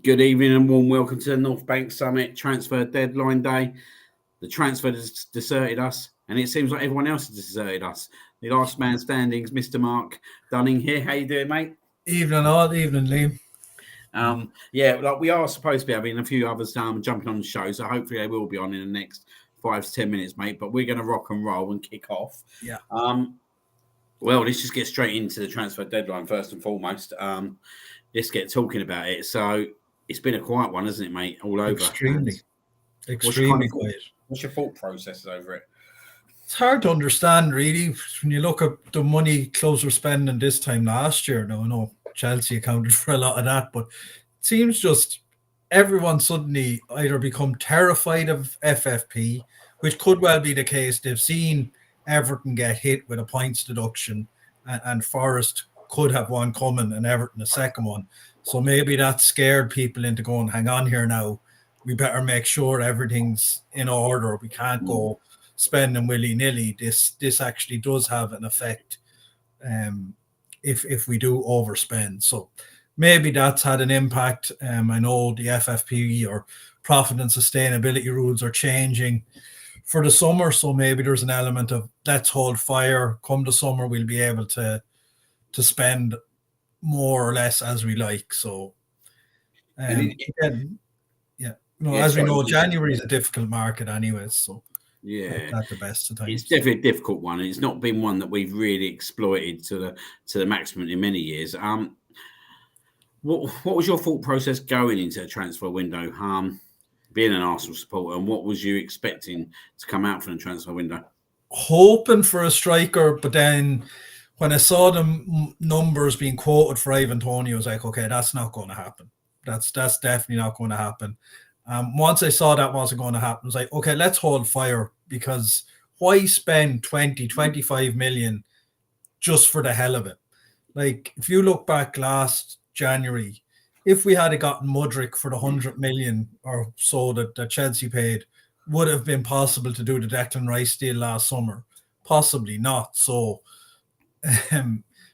Good evening and warm welcome to the North Bank Summit Transfer Deadline Day. The transfer has deserted us, and it seems like everyone else has deserted us. The last man standing is Mr. Mark Dunning here. How you doing, mate? Evening, all. Evening, Liam. Like we are supposed to be having a few others jumping on the show, so hopefully they will be on in the next 5 to 10 minutes, mate. But we're going to rock and roll and kick off. Yeah. Well, let's just get straight into the transfer deadline first and foremost. Let's get talking about it. So it's been a quiet one, hasn't it, mate? All over. Extremely quiet. What's your thought process over it? It's hard to understand, really, when you look at the money clubs were spending this time last year. Now, I know Chelsea accounted for a lot of that, but it seems just everyone suddenly either become terrified of FFP, which could well be the case. They've seen Everton get hit with a points deduction, and Forest could have one coming and Everton a second one. So maybe that scared people into going, hang on here now. We better make sure everything's in order. We can't go spending willy-nilly. This actually does have an effect if we do overspend. So maybe that's had an impact. I know the FFP or profit and sustainability rules are changing for the summer. So maybe there's an element of let's hold fire. Come the summer, we'll be able to spend more or less as we like. So as we know, January is a difficult market anyways. So not the best of times. It's definitely a difficult one. It's not been one that we've really exploited to the maximum in many years. What was your thought process going into the transfer window? Being an Arsenal supporter, and what was you expecting to come out from the transfer window? Hoping for a striker, but then when I saw the numbers being quoted for Ivan Toney, I was like, okay, that's not going to happen. That's definitely not going to happen. Once I saw that wasn't going to happen, I was like, okay, let's hold fire, because why spend 25 million just for the hell of it? Like, if you look back last January, if we had gotten Mudryk for the 100 million or so that Chelsea paid, would have been possible to do the Declan Rice deal last summer? Possibly not. So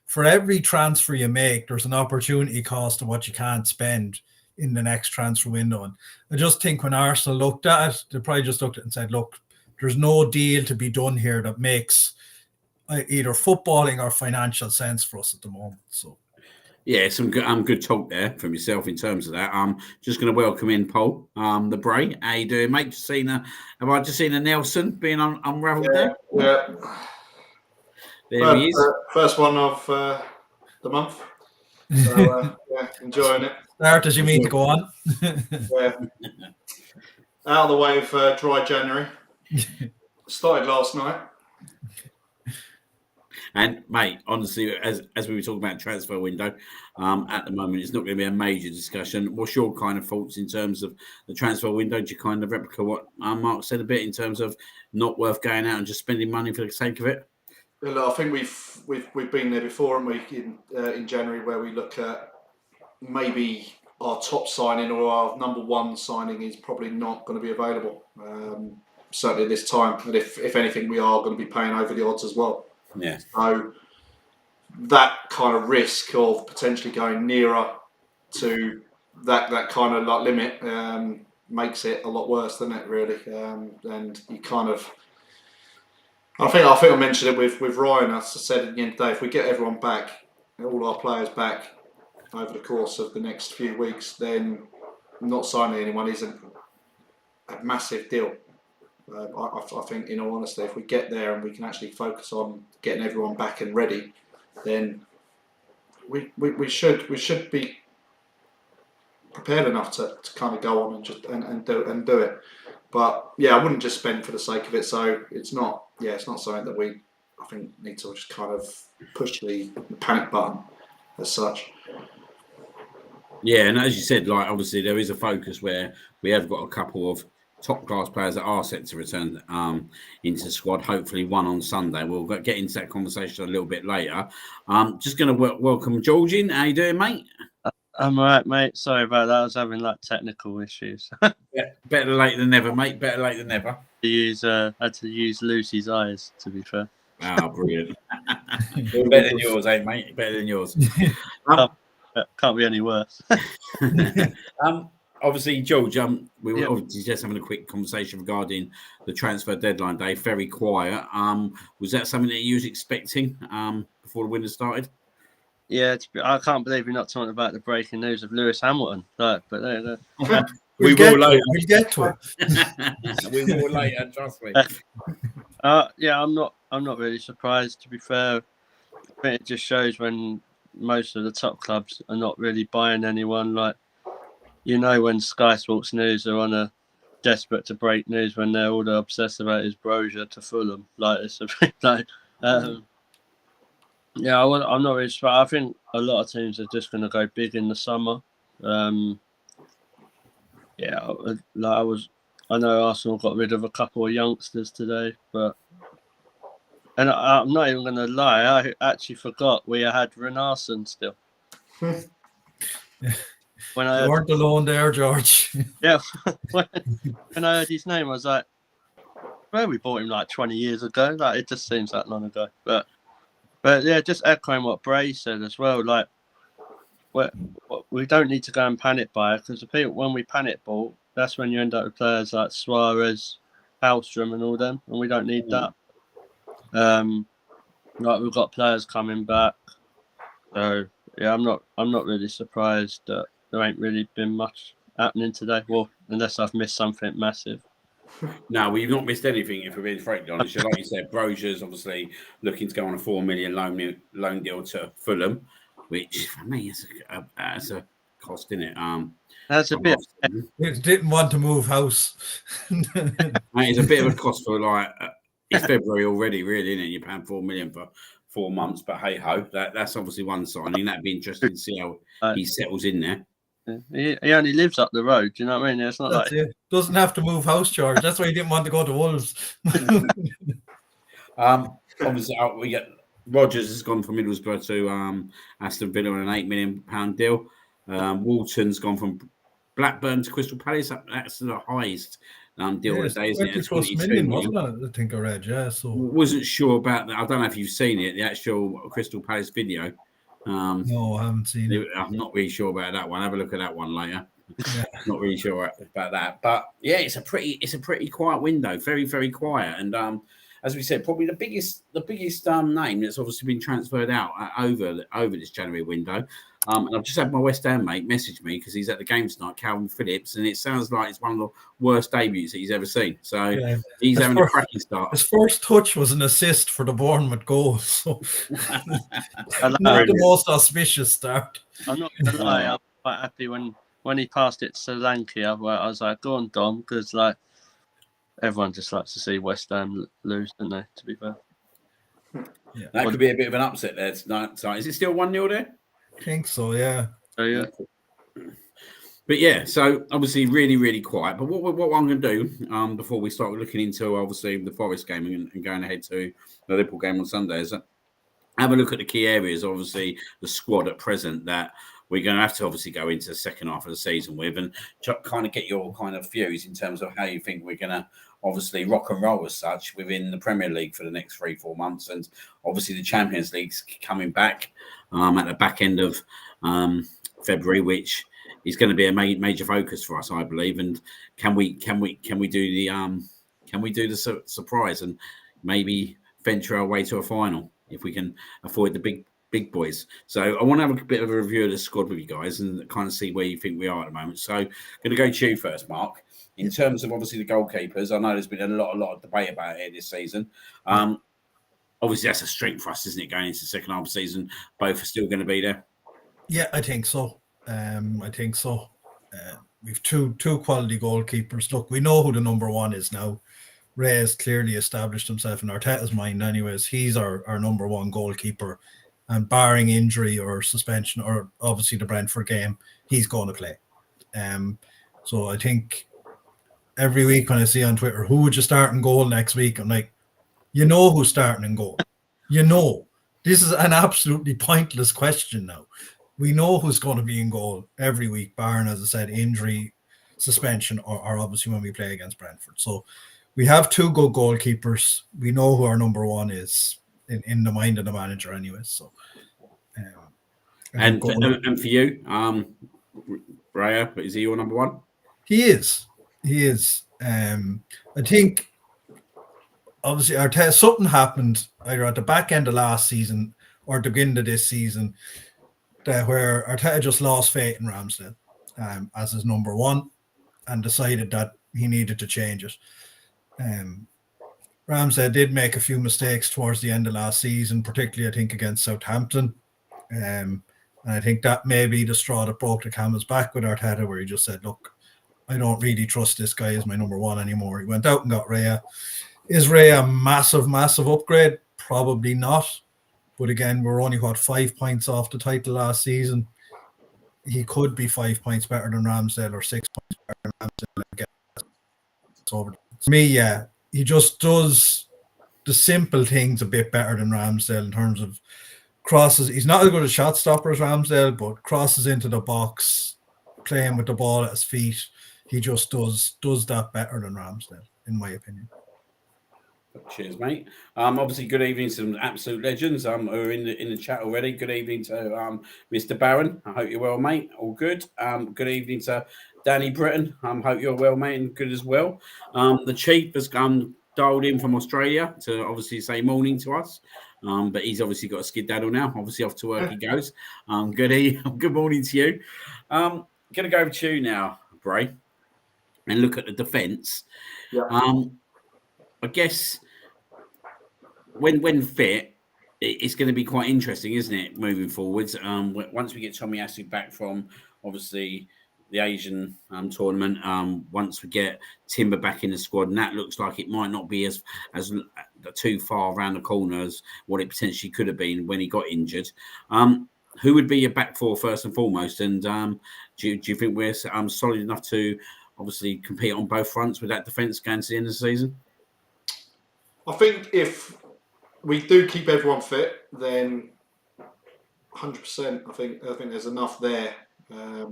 for every transfer you make, there's an opportunity cost of what you can't spend in the next transfer window. And I just think when Arsenal looked at it, they probably just looked at it and said, look, there's no deal to be done here that makes either footballing or financial sense for us at the moment. So yeah, some good talk there from yourself in terms of that. I'm just going to welcome in Paul, the Bray. How you doing, mate? Have I just seen a Nelson being unravelled there? Yeah. There he is. First one of the month. So, enjoying it. Start as you mean to go on. Yeah. Out of the way of dry January. Started last night. And mate, honestly, as we were talking about transfer window, at the moment it's not going to be a major discussion. What's your kind of thoughts in terms of the transfer window? Do you kind of replicate what Mark said a bit in terms of not worth going out and just spending money for the sake of it? Well, I think we've been there before, haven't we? In January, where we look at maybe our top signing or our number one signing is probably not going to be available. Certainly this time, and if anything, we are going to be paying over the odds as well. Yeah. So that kind of risk of potentially going nearer to that kind of like limit makes it a lot worse, doesn't it? Really, and you kind of. I think I mentioned it with Ryan. I said at the end of the day, if we get everyone back, all our players back over the course of the next few weeks, then not signing anyone isn't a massive deal. I think, in all honesty, if we get there and we can actually focus on getting everyone back and ready, then we should be prepared enough to kind of go on and just and do it. But yeah, I wouldn't just spend for the sake of it. So it's not something that we, I think, need to just kind of push the panic button as such. Yeah, and as you said, like obviously there is a focus where we have got a couple of top class players that are set to return into the squad. Hopefully one on Sunday. We'll get into that conversation a little bit later. Just going to welcome George in. How you doing, mate? I'm all right, mate. Sorry about that. I was having technical issues. Yeah, better late than never, mate. Better late than never. Had to use Lucy's eyes, to be fair. Ah, brilliant. Better than yours, mate? Better than yours. Can't be any worse. Obviously, George, we were Yeah. obviously just having a quick conversation regarding the transfer deadline day. Very quiet. Was that something that you was expecting before the winter started? Yeah, I can't believe you're not talking about the breaking news of Lewis Hamilton. But there you We We'll will get to later. it. We'll get to it. We will later. Trust me. Yeah, I'm not really surprised. To be fair, I think it just shows when most of the top clubs are not really buying anyone. Like, when Sky Sports News are on a desperate to break news when they're all obsessed about his brochure to Fulham. Like, it's a bit like, yeah, I'm not really surprised. I think a lot of teams are just going to go big in the summer. Yeah, I know Arsenal got rid of a couple of youngsters today, and I'm not even going to lie, I actually forgot we had Renarsson still. When I You weren't alone there, George. yeah, when I heard his name, I was like, well, we bought him like 20 years ago. Like, it just seems that long ago. But yeah, just echoing what Bray said as well. Like, we don't need to go and panic buy because the people, when we panic ball, that's when you end up with players like Suarez, Hallstrom, and all them, and we don't need that. Like, we've got players coming back, so yeah, I'm not really surprised that there ain't really been much happening today. Well, unless I've missed something massive. No, we've not missed anything, if we're being frankly honest. Like you said, Brochure's obviously looking to go on a $4 million loan deal to Fulham, which for me is a cost, isn't it? That's a bit. We didn't want to move house. It's a bit of a cost for it's February already, really, isn't it? You're paying $4 million for 4 months, but hey ho, that's obviously one signing. That'd be interesting to see how he settles in there. He only lives up the road. Do you know what I mean? It's not That's like it. Doesn't have to move house, George. That's why he didn't want to go to Wolves. Obviously, we get Rodgers has gone from Middlesbrough to Aston Villa on an £8 million deal. Walton's gone from Blackburn to Crystal Palace. That's the highest deal of the day, isn't it? 20+ million, wasn't it? I think I read, yeah. So wasn't sure about that. I don't know if you've seen it, the actual Crystal Palace video. No, I haven't seen it. I'm not really sure about that one. Have a look at that one later. Yeah. Not really sure about that, but yeah, it's a pretty quiet window, very very quiet. And as we said, probably the biggest name that's obviously been transferred out over this January window. And I've just had my West Ham mate message me because he's at the game tonight, Calvin Phillips, and it sounds like it's one of the worst debuts that he's ever seen. So yeah. He's having a cracking start. His first touch was an assist for the Bournemouth goal, so not the most auspicious start. I'm not going to lie, I'm quite happy when he passed it to Solanke. I was like, go on, Dom, because like everyone just likes to see West Ham lose, don't they? To be fair, yeah. That could be a bit of an upset there tonight. Is it still 1-0 there? I think so, yeah. So yeah. But yeah, so obviously really, really quiet. But what I'm going to do before we start looking into obviously the Forest game and going ahead to the Liverpool game on Sunday is have a look at the key areas, obviously the squad at present that we're going to have to obviously go into the second half of the season with and kind of get your kind of views in terms of how you think we're going to obviously rock and roll as such within the Premier League for the next 3-4 months. And obviously the Champions League's coming back at the back end of February, which is going to be a major focus for us, I believe. And can we do the surprise and maybe venture our way to a final if we can avoid the big boys? So I want to have a bit of a review of the squad with you guys and kind of see where you think we are at the moment. So I'm going to go to you first, Mark. In terms of obviously the goalkeepers, I know there's been a lot of debate about it this season. Obviously that's a strength for us, isn't it? Going into the second half of the season, both are still going to be there. Yeah, I think so. We've two quality goalkeepers. Look, we know who the number one is now. Ray has clearly established himself in Arteta's mind anyways. He's our number one goalkeeper. And barring injury or suspension or obviously the Brentford game, he's going to play. So I think every week when I see on Twitter, who would you start in goal next week? I'm like, you know who's starting in goal. You know. This is an absolutely pointless question now. We know who's going to be in goal every week, barring, as I said, injury, suspension, or obviously when we play against Brentford. So we have two good goalkeepers. We know who our number one is in the mind of the manager anyway. So And for you, Raya, is he your number one? He is. I think obviously Arteta, something happened either at the back end of last season or at the beginning of this season where Arteta just lost faith in Ramsdale as his number one and decided that he needed to change it. Ramsdale did make a few mistakes towards the end of last season, particularly I think against Southampton. And I think that may be the straw that broke the camel's back with Arteta, where he just said, look, I don't really trust this guy as my number one anymore. He went out and got Raya. Is Raya a massive, massive upgrade? Probably not. But again, we're only, 5 points off the title last season. He could be 5 points better than Ramsdale or 6 points better than Ramsdale. I guess. Over. To me, yeah, he just does the simple things a bit better than Ramsdale in terms of crosses. He's not as good a shot stopper as Ramsdale, but crosses into the box, playing with the ball at his feet. He just does that better than Ramsdale, in my opinion. Cheers, mate. Obviously, good evening to some absolute legends who are in the chat already. Good evening to Mr. Barron. I hope you're well, mate. All good. Good evening to Danny Britton. Hope you're well, mate, and good as well. The Chief has dialed in from Australia to obviously say morning to us. But he's obviously got a skedaddle now. Obviously, off to work he goes. Good morning to you. Going to go over to you now, Bray, and look at the defence. Yeah. I guess when fit, it's going to be quite interesting, isn't it, moving forwards? Once we get Tomiyasu back from, obviously, the Asian tournament, once we get Timber back in the squad, and that looks like it might not be as too far around the corner as what it potentially could have been when he got injured. Who would be your back four first and foremost? And do you think we're solid enough to obviously compete on both fronts with that defence going to the end of the season? I think if we do keep everyone fit, then 100%. I think there's enough there.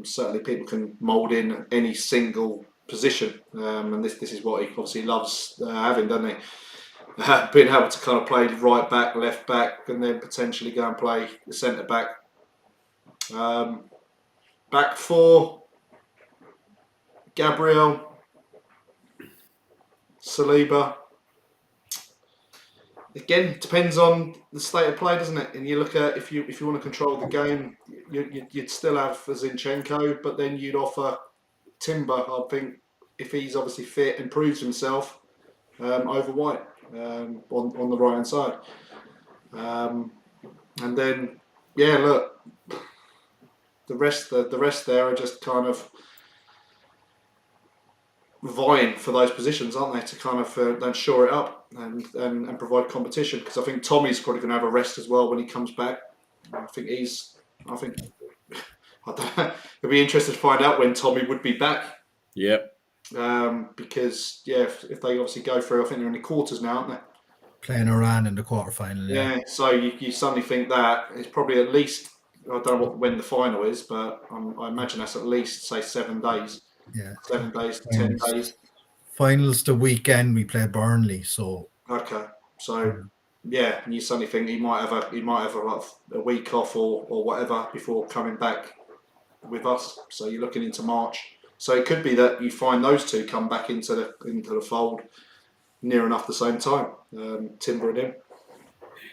Certainly, people can mould in any single position, and this is what he obviously loves having, doesn't he? Being able to kind of play right back, left back, and then potentially go and play the centre back. Back four: Gabriel, Saliba. Again, depends on the state of play, doesn't it? And you look at if you want to control the game, you'd still have Zinchenko, but then you'd offer Timber. I think if he's obviously fit and proves himself over White on the right hand side, and then look, the rest there are just kind of vying for those positions, aren't they? To kind of then shore it up and provide competition. Because I think Tommy's probably going to have a rest as well when he comes back. I think I don't know. It'll be interesting to find out when Tommy would be back. Yep. Because if they obviously go through, I think they're in the quarters now, aren't they? Playing Iran in the quarterfinal. Yeah. So you suddenly think that it's probably at least, I don't know when the final is, but I imagine that's at least say 7 days. Yeah. 7 days, 10 days. Finals the weekend we play Burnley, so okay. So and you suddenly think he might have a week off or whatever before coming back with us. So you're looking into March. So it could be that you find those two come back into the fold near enough the same time. Timber and him.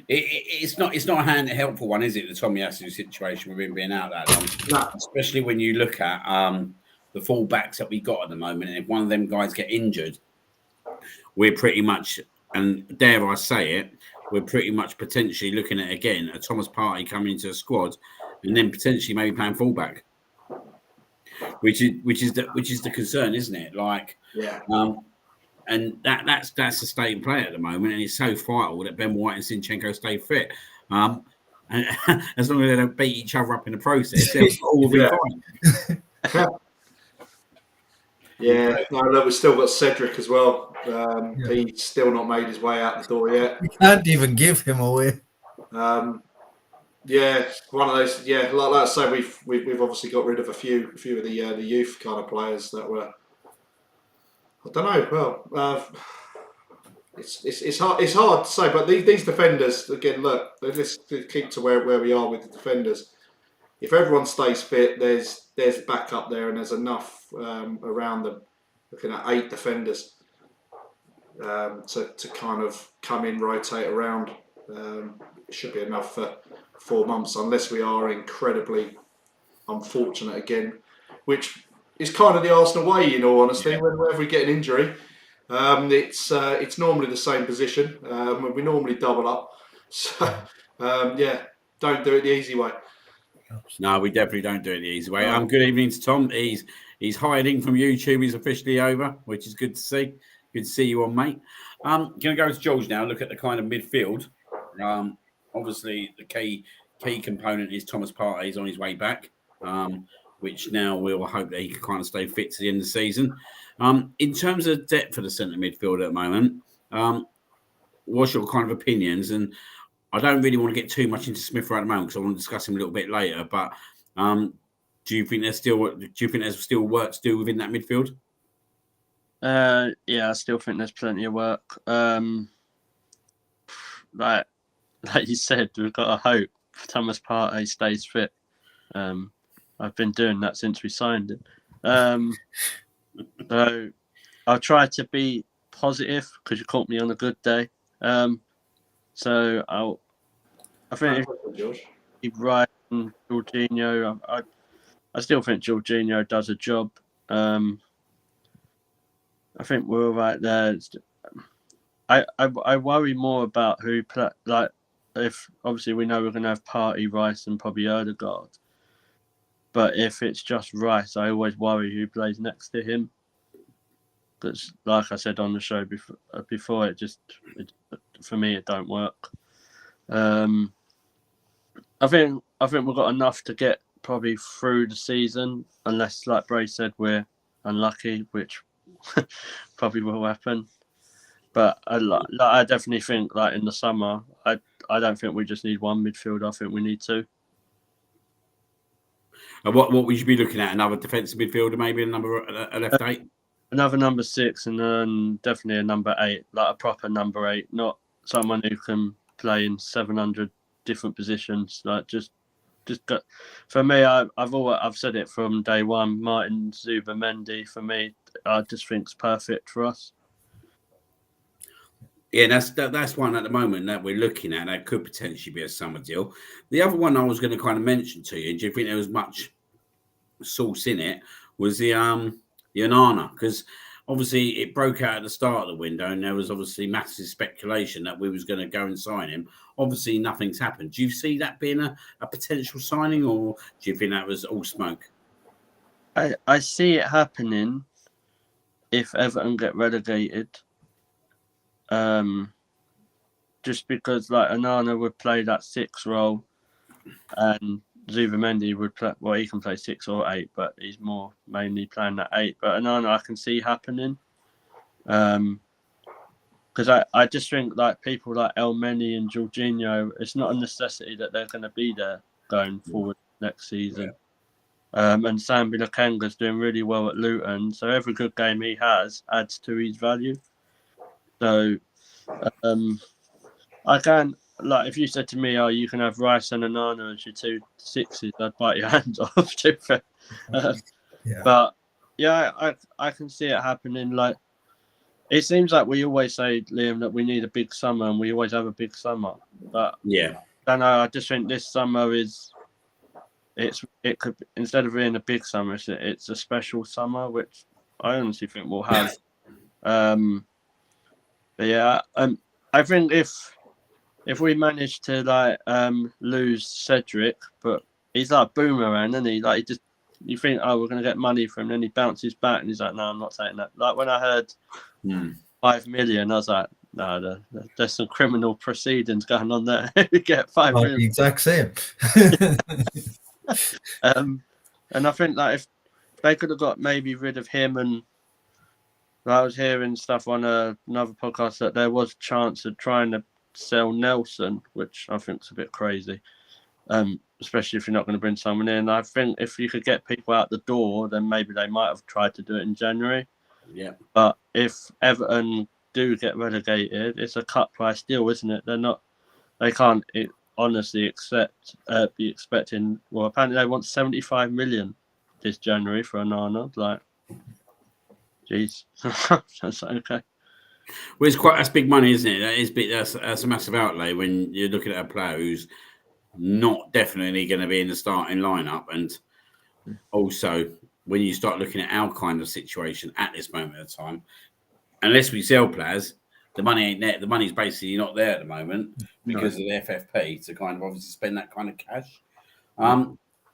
It's not a helpful one, is it? The Tomiyasu situation with him being out that long, No. Especially when you look at the fullbacks that we got at the moment, and if one of them guys get injured, we're pretty much, and dare I say it, we're pretty much potentially looking at again a Thomas Partey coming into the squad, and then potentially maybe playing fullback, which is the concern, isn't it? Like, and that's the state of play at the moment, and it's so vital that Ben White and Zinchenko stay fit. And as long as they don't beat each other up in the process, they'll all be fine. Yeah, no, look, we've still got Cedric as well. He's still not made his way out the door yet. We can't even give him away. One of those. Yeah, like I say, we've obviously got rid of a few of the youth kind of players that were. I don't know. Well, it's hard to say, but these defenders again. Look, let's keep to where we are with the defenders. if everyone stays fit, there's backup there, and there's enough around them. Looking at 8 defenders to kind of come in, rotate around. It should be enough for 4 months, unless we are incredibly unfortunate again, which is kind of the Arsenal way, in all honesty. Yeah. Whenever we get an injury, it's normally the same position. We normally double up. So don't do it the easy way. No, we definitely don't do it the easy way. No. Good evening to Tom. He's hiding from YouTube. He's officially over, which is good to see. Good to see you on, mate. Going to go to George now. Look at the kind of midfield. Obviously, the key component is Thomas Partey. He's on his way back, which now we'll hope that he can kind of stay fit to the end of the season. In terms of depth for the centre midfield at the moment, what's your kind of opinions? And I don't really want to get too much into Smith right at the moment because I want to discuss him a little bit later. But do you think there's still work to do within that midfield? Yeah, I still think there's plenty of work. Like you said, we've got to hope Thomas Partey stays fit. I've been doing that since we signed him. So I'll try to be positive because you caught me on a good day. So I think if right and Jorginho, I still think Jorginho does a job. I think we're all right there. I worry more about who play, like if obviously we know we're going to have Partey, Rice, and probably Odegaard. But if it's just Rice, I always worry who plays next to him. Because, like I said on the show before, for me it don't work. I think we've got enough to get probably through the season, unless, like Bray said, we're unlucky, which probably will happen. But I definitely think, like in the summer, I don't think we just need one midfielder. I think we need two. And what we should be looking at? Another defensive midfielder, maybe a left 8. Another number 6, and then definitely a number 8, like a proper number 8, not someone who can play in 700 different positions. Like just got. For me, I've said it from day one. Martin Zubimendi, for me, I just think is perfect for us. Yeah, that's one at the moment that we're looking at. That could potentially be a summer deal. The other one I was going to kind of mention to you, do you think there was much sauce in it, was the Onana? Because obviously it broke out at the start of the window and there was obviously massive speculation that we was going to go and sign him. Obviously nothing's happened. Do you see that being a potential signing, or do you think that was all smoke? I see it happening if Everton get relegated. Just because like Onana would play that 6 role and Zubimendi would play, well, he can play 6 or 8, but he's more mainly playing that 8. But Onana I can see happening. Because I just think like people like Elneny and Jorginho, it's not a necessity that they're going to be there going forward next season. And Sambi Lokonga's doing really well at Luton, so every good game he has adds to his value. So I can, like, if you said to me, "Oh, you can have Rice and Onana as your 2 6s," I'd bite your hands off. But yeah, I can see it happening. Like, it seems like we always say, Liam, that we need a big summer, and we always have a big summer. But yeah, I don't know. I just think this summer it could, instead of being a big summer, it's a special summer, which I honestly think we'll have. But yeah, I think if we manage to like lose Cedric, but he's like boomerang, isn't he? Like you think, oh, we're gonna get money from him, then he bounces back and he's like, no, I'm not taking that. Like when I heard 5 million, I was like, no, there's some criminal proceedings going on there. You get 5 million. The exact same. And I think that if they could have got maybe rid of him, and I was hearing stuff on another podcast that there was a chance of trying to sell Nelson, which I think is a bit crazy, especially if you're not going to bring someone in. I think if you could get people out the door, then maybe they might have tried to do it in January. Yeah. But if Everton do get relegated, it's a cut price deal, isn't it? They can't. honestly be expecting. Well, apparently they want 75 million this January for Onana. Like, jeez, that's okay. Well, that's big money, isn't it? That is big. That's a massive outlay when you're looking at a player who's not definitely going to be in the starting lineup, and also when you start looking at our kind of situation at this moment of time, unless we sell players, the money ain't there. The money's basically not there at the moment because of the FFP to kind of obviously spend that kind of cash.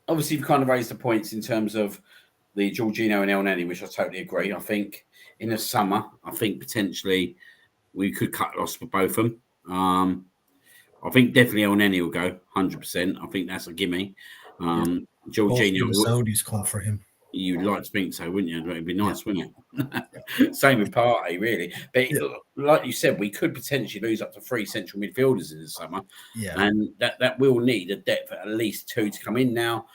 Obviously, you've kind of raised the points in terms of the Jorginho and El Neni, which I totally agree. I think in the summer, I think potentially we could cut loss for both of them. I think definitely El Neni will go 100%. I think that's a gimme. Hopefully Jorginho, the Saudis come for him. you'd like to think so, wouldn't you? It'd be nice, wouldn't it? Same with Partey, really. But like you said, we could potentially lose up to 3 central midfielders in the summer. Yeah. And that will need a depth at least 2 to come in. Now,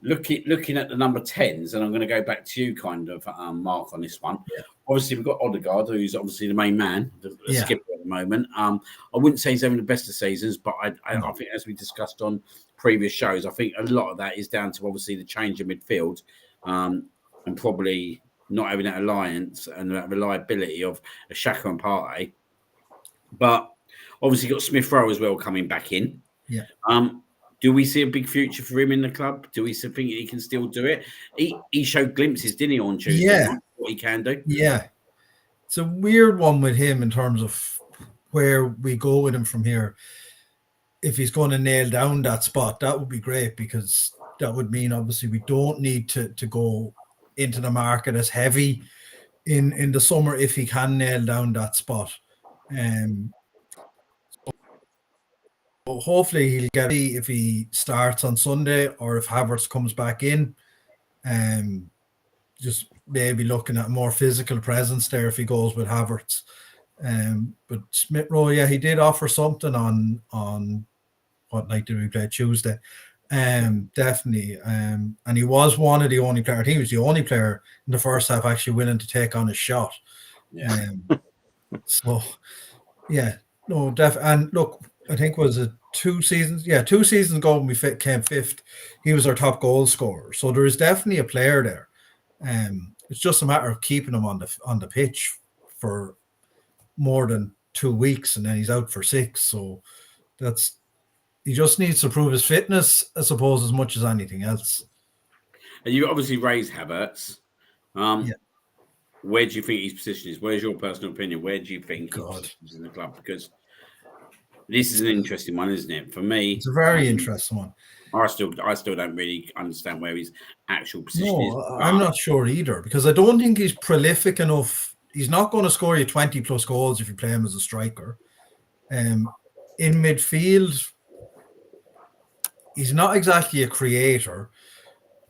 looking at the number 10s, and I'm going to go back to you kind of, Mark, on this one. Yeah. Obviously, we've got Odegaard, who's obviously the main man, the skipper at the moment. I wouldn't say he's having the best of seasons, but I think, as we discussed on previous shows, I think a lot of that is down to obviously the change in midfield, and probably not having that alliance and that reliability of Xhaka and Partey. But obviously got Smith Rowe as well coming back in. Yeah. Do we see a big future for him in the club? Do we think he can still do it? He showed glimpses, didn't he, on Tuesday? Yeah. What he can do. Yeah. It's a weird one with him in terms of where we go with him from here. If he's going to nail down that spot, that would be great, because that would mean obviously we don't need to go into the market as heavy in the summer if he can nail down that spot. So hopefully he'll get it if he starts on Sunday, or if Havertz comes back in. Just maybe looking at more physical presence there if he goes with Havertz. But Smith Rowe, he did offer something on what night did we play? Tuesday. Definitely. And he was one of the only players. I think he was the only player in the first half actually willing to take on a shot. Yeah. So yeah, no, and look, I think was it 2 seasons? Yeah, 2 seasons ago when we came 5th, he was our top goal scorer. So there is definitely a player there. It's just a matter of keeping him on the pitch for more than 2 weeks, and then he's out for 6. So he just needs to prove his fitness, I suppose, as much as anything else. And you obviously raised Havertz. Where do you think his position is? Where's your personal opinion? Where do you think he's in the club? Because this is an interesting one, isn't it? For me, it's a very interesting one. I still don't really understand where his actual position is. I'm not sure either, because I don't think he's prolific enough. He's not going to score you 20 plus goals if you play him as a striker. In midfield, he's not exactly a creator.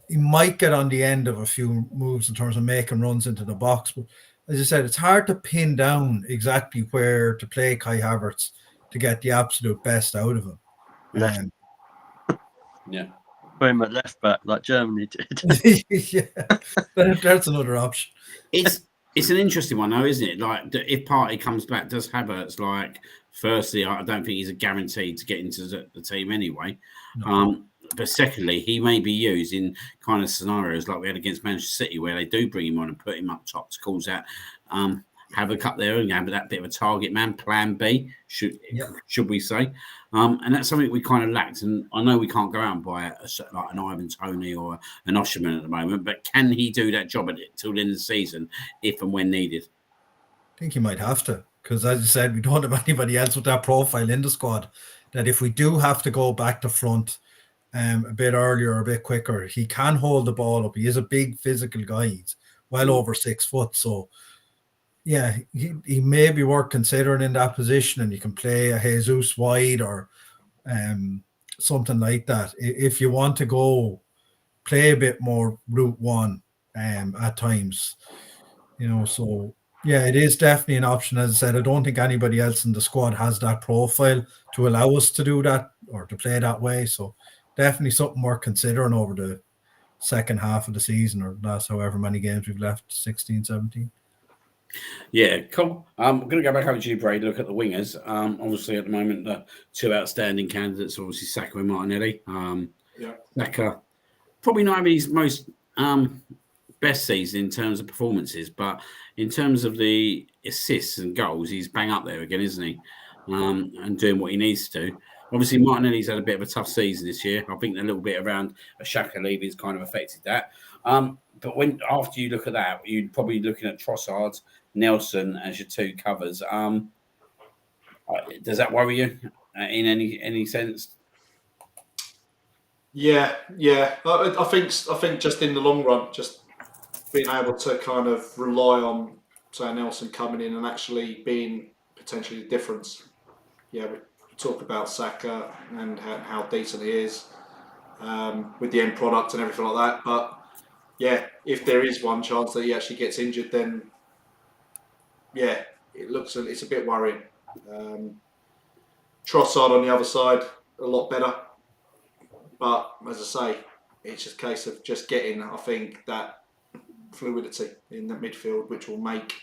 He might get on the end of a few moves in terms of making runs into the box. But as I said, it's hard to pin down exactly where to play Kai Havertz to get the absolute best out of him. Put him at left back like Germany did. That's another option. It's an interesting one, though, isn't it? Like, if Partey comes back, does Havertz, like, firstly, I don't think he's a guarantee to get into the team anyway. No. But secondly, he may be used in kind of scenarios like we had against Manchester City, where they do bring him on and put him up top to cause that havoc up there and have that bit of a target man, plan B, should we say. And that's something we kind of lacked. And I know we can't go out and buy like an Ivan Toney or an Osherman at the moment, but can he do that job till the end of the season, if and when needed? I think he might have to, because as you said, we don't have anybody else with that profile in the squad, that if we do have to go back to front a bit earlier or a bit quicker, he can hold the ball up. He is a big physical guy. He's well over 6 foot. So, yeah, he may be worth considering in that position, and you can play a Jesus wide or something like that. If you want to go play a bit more route one at times, so yeah, it is definitely an option. As I said, I don't think anybody else in the squad has that profile to allow us to do that or to play that way. So definitely something worth considering over the second half of the season, or last however many games we've left, 16, 17. Yeah, cool. I'm going to go back over to you, Brady. Look at the wingers. Obviously, at the moment, the two outstanding candidates, obviously Saka and Martinelli. Yeah. Saka, probably not having his most best season in terms of performances, but in terms of the assists and goals, he's bang up there again, isn't he? And doing what he needs to. Obviously, Martinelli's had a bit of a tough season this year. I think a little bit around a Xhaka leaving's kind of affected that. But when after you look at that, you'd probably looking at Trossard, Nelson as your two covers. Does that worry you in any sense? Yeah. I think just in the long run, just being able to kind of rely on, say, Nelson coming in and actually being potentially the difference. Yeah, we talk about Saka and how decent he is with the end product and everything like that. But yeah, if there is one chance that he actually gets injured, then yeah, it's a bit worrying. Trossard on the other side, a lot better. But as I say, it's just a case of just getting, I think, that fluidity in the midfield, which will make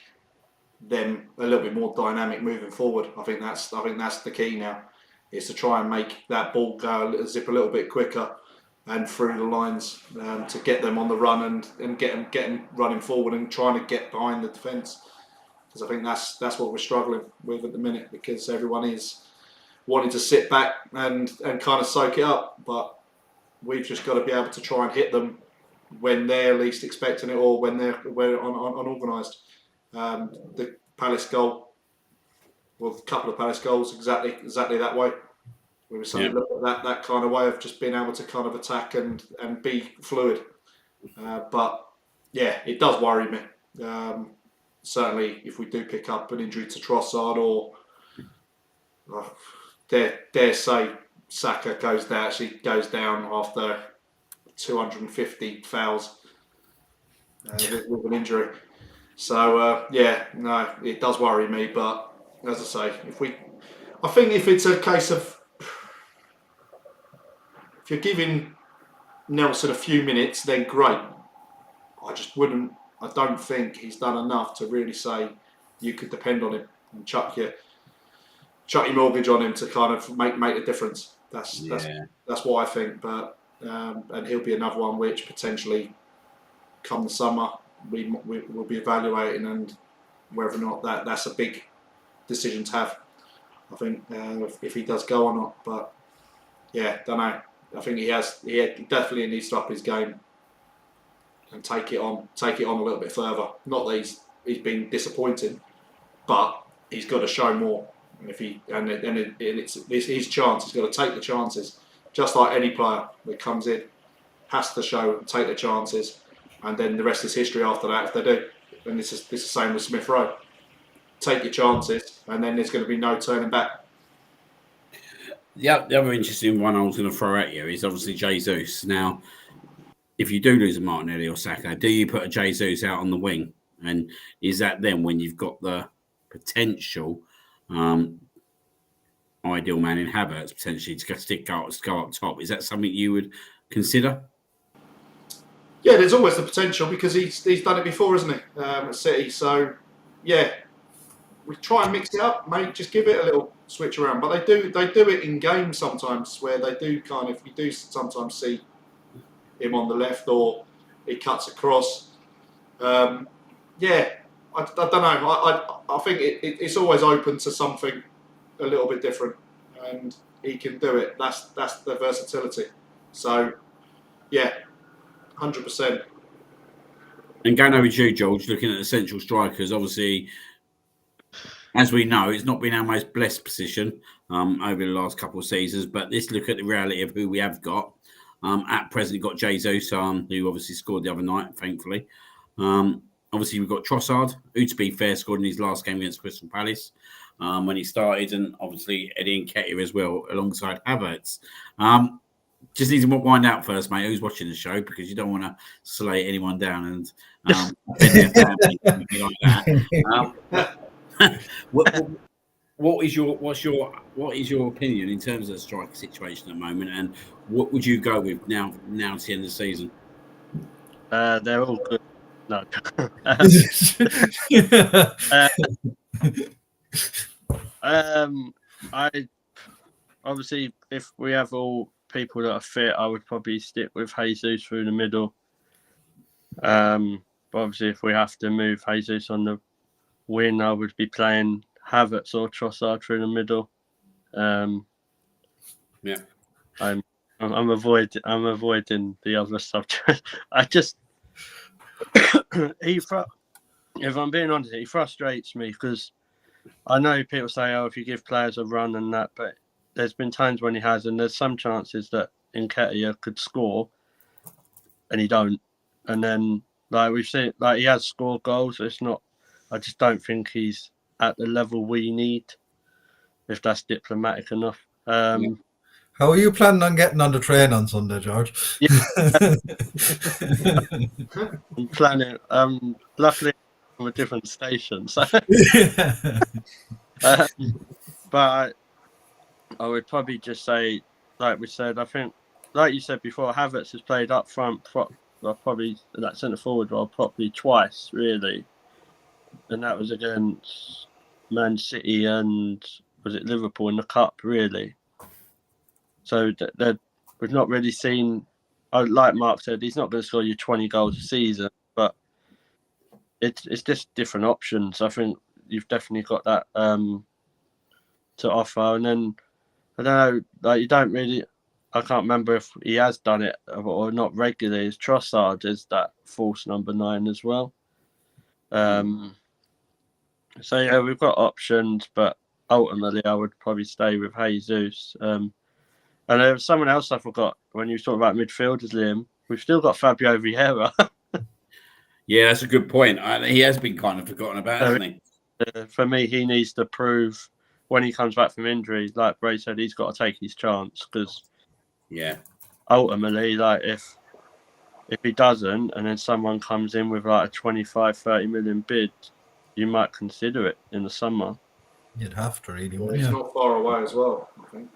them a little bit more dynamic moving forward. I think that's the key now, is to try and make that ball go zip a little bit quicker and through the lines to get them on the run and get them running forward and trying to get behind the defence. Because I think that's what we're struggling with at the minute, because everyone is wanting to sit back and kind of soak it up, but we've just got to be able to try and hit them when they're least expecting it or when they're unorganised. The Palace goal, well, a couple of Palace goals, exactly that way. We were saying, look at that kind of way of just being able to kind of attack and be fluid. But yeah, it does worry me. Certainly, if we do pick up an injury to Trossard or dare say Saka goes down after 250 fouls with an injury. So no, it does worry me. But as I say, I think if it's a case of if you're giving Nelson a few minutes, then great. I don't think he's done enough to really say you could depend on him and chuck your mortgage on him to kind of make a difference. That's what I think. But and he'll be another one which potentially, come the summer, we will be evaluating, and whether or not that's a big decision to have. I think if he does go or not. But yeah, don't know. I think he definitely needs to up his game and take it on a little bit further. Not that he's been disappointing, but he's got to show more. And it's his chance. He's got to take the chances, just like any player that comes in has to show and take the chances, and then the rest is history after that if they do. And this is the same with Smith Rowe. Take your chances, and then there's going to be no turning back. The other interesting one I was going to throw at you is obviously Jesus. Now, if you do lose a Martinelli or Saka, do you put a Jesus out on the wing? And is that then when you've got the potential ideal man in Havertz potentially to go up top? Is that something you would consider? Yeah, there's always the potential because he's done it before, isn't he, at City? So, yeah, we try and mix it up, mate. Just give it a little switch around. But they do it in games sometimes, where they do you do sometimes see him on the left or he cuts across. I don't know. I think it's always open to something a little bit different, and he can do it. That's the versatility. So, yeah, 100%. And going over to you, George, looking at the central strikers, obviously, as we know, it's not been our most blessed position over the last couple of seasons. But let's look at the reality of who we have got. At present, we've got Jesus, who obviously scored the other night, thankfully. Obviously, we've got Trossard, who, to be fair, scored in his last game against Crystal Palace when he started, and obviously Eddie Nketiah as well, alongside Havertz. Just need to wind out first, mate, who's watching the show, because you don't want to slay anyone down and offend their family, anything like that. What is your opinion in terms of the striker situation at the moment, and what would you go with now to the end of the season? They're all good. No. I obviously, if we have all people that are fit, I would probably stick with Jesus through the middle. But obviously, if we have to move Jesus on the wing, I would be playing Havertz or Trossard through the middle. Yeah. I'm avoiding the other subject. I just if I'm being honest, he frustrates me because I know people say, "Oh, if you give players a run and that," but there's been times when he has, and there's some chances that Nketiah could score, and he don't. And then, like we've seen, like he has scored goals. It's not. I just don't think he's at the level we need, if that's diplomatic enough. How are you planning on getting on the train on Sunday, George? Yeah. I'm planning. Luckily, I'm a different station, so. But I would probably just say, like we said, I think, like you said before, Havertz has played up front, probably that centre forward role properly twice, really, and that was against Man City and was it Liverpool in the cup, really. So that we've not really seen. Like Mark said, he's not going to score you 20 goals a season, but it's just different options. I think you've definitely got that to offer, and then I don't know, like you don't really. I can't remember if he has done it or not regularly. Trossard is that false number 9 as well. So yeah, we've got options, but ultimately I would probably stay with Jesus. And there was someone else I forgot when you talked about midfielders, Liam. We've still got Fabio Vieira. Yeah, that's a good point. He has been kind of forgotten about, hasn't he? For me, he needs to prove when he comes back from injury, like Bray said, he's got to take his chance because ultimately, like if he doesn't and then someone comes in with like a 25-30 million bid, you might consider it in the summer. You'd have to really. Yeah, it's not far away as well, I think.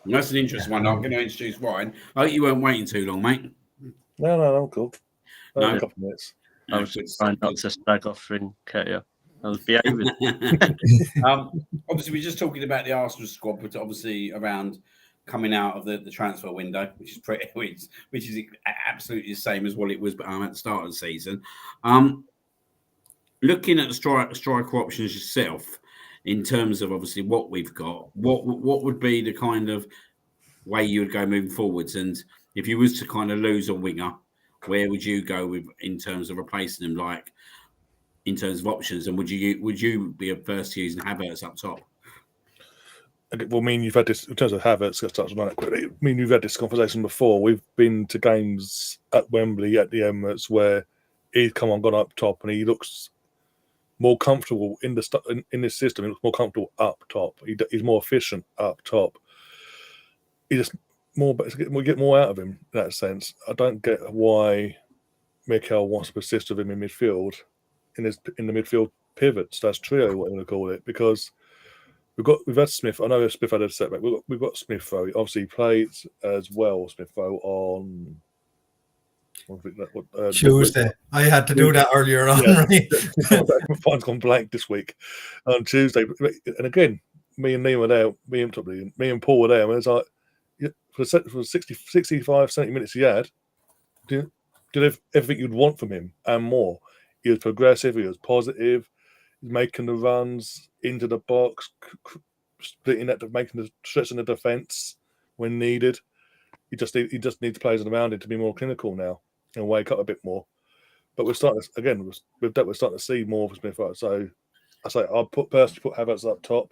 That's an interesting one. I'm going to introduce Ryan. I hope you weren't waiting too long, mate. No, I'm cool. No. A couple of minutes. I was trying not to stag off in Nketiah. I was behaving. Obviously, we're just talking about the Arsenal squad, but obviously around coming out of the transfer window, which is absolutely the same as what it was at the start of the season. Looking at the striker options yourself, in terms of obviously what we've got, what would be the kind of way you would go moving forwards? And if you was to kind of lose a winger, where would you go with in terms of replacing him, like in terms of options? And would you be first to using Havertz up top? Well, I mean, you've had this in terms of Havertz. Let's touch on that quickly. I mean, you've had this conversation before. We've been to games at Wembley at the Emirates where he's gone up top, and he looks more comfortable in this system. He looks more comfortable up top. He's more efficient up top. He just we get more out of him in that sense. I don't get why Mikel wants to persist with him in midfield, in the midfield pivots. That's trio, what I'm going to call it, because we've had Smith. I know Smith had a setback. We've got Smith Rowe. Obviously, he played as well. Smith Rowe on Tuesday. I had to do that earlier on. Yeah. Right? Mine's gone blank this week on Tuesday. And again, me and Liam were there. Me and Paul were there. And it was like for 65, 70 minutes he had, did everything you'd want from him and more. He was progressive. He was positive. He's making the runs into the box, splitting that, stretching the defence when needed. He just needs players around him to be more clinical now and wake up a bit more. But we're starting again with that. We're starting to see more of Smith. So I say I'll personally put Havertz up top.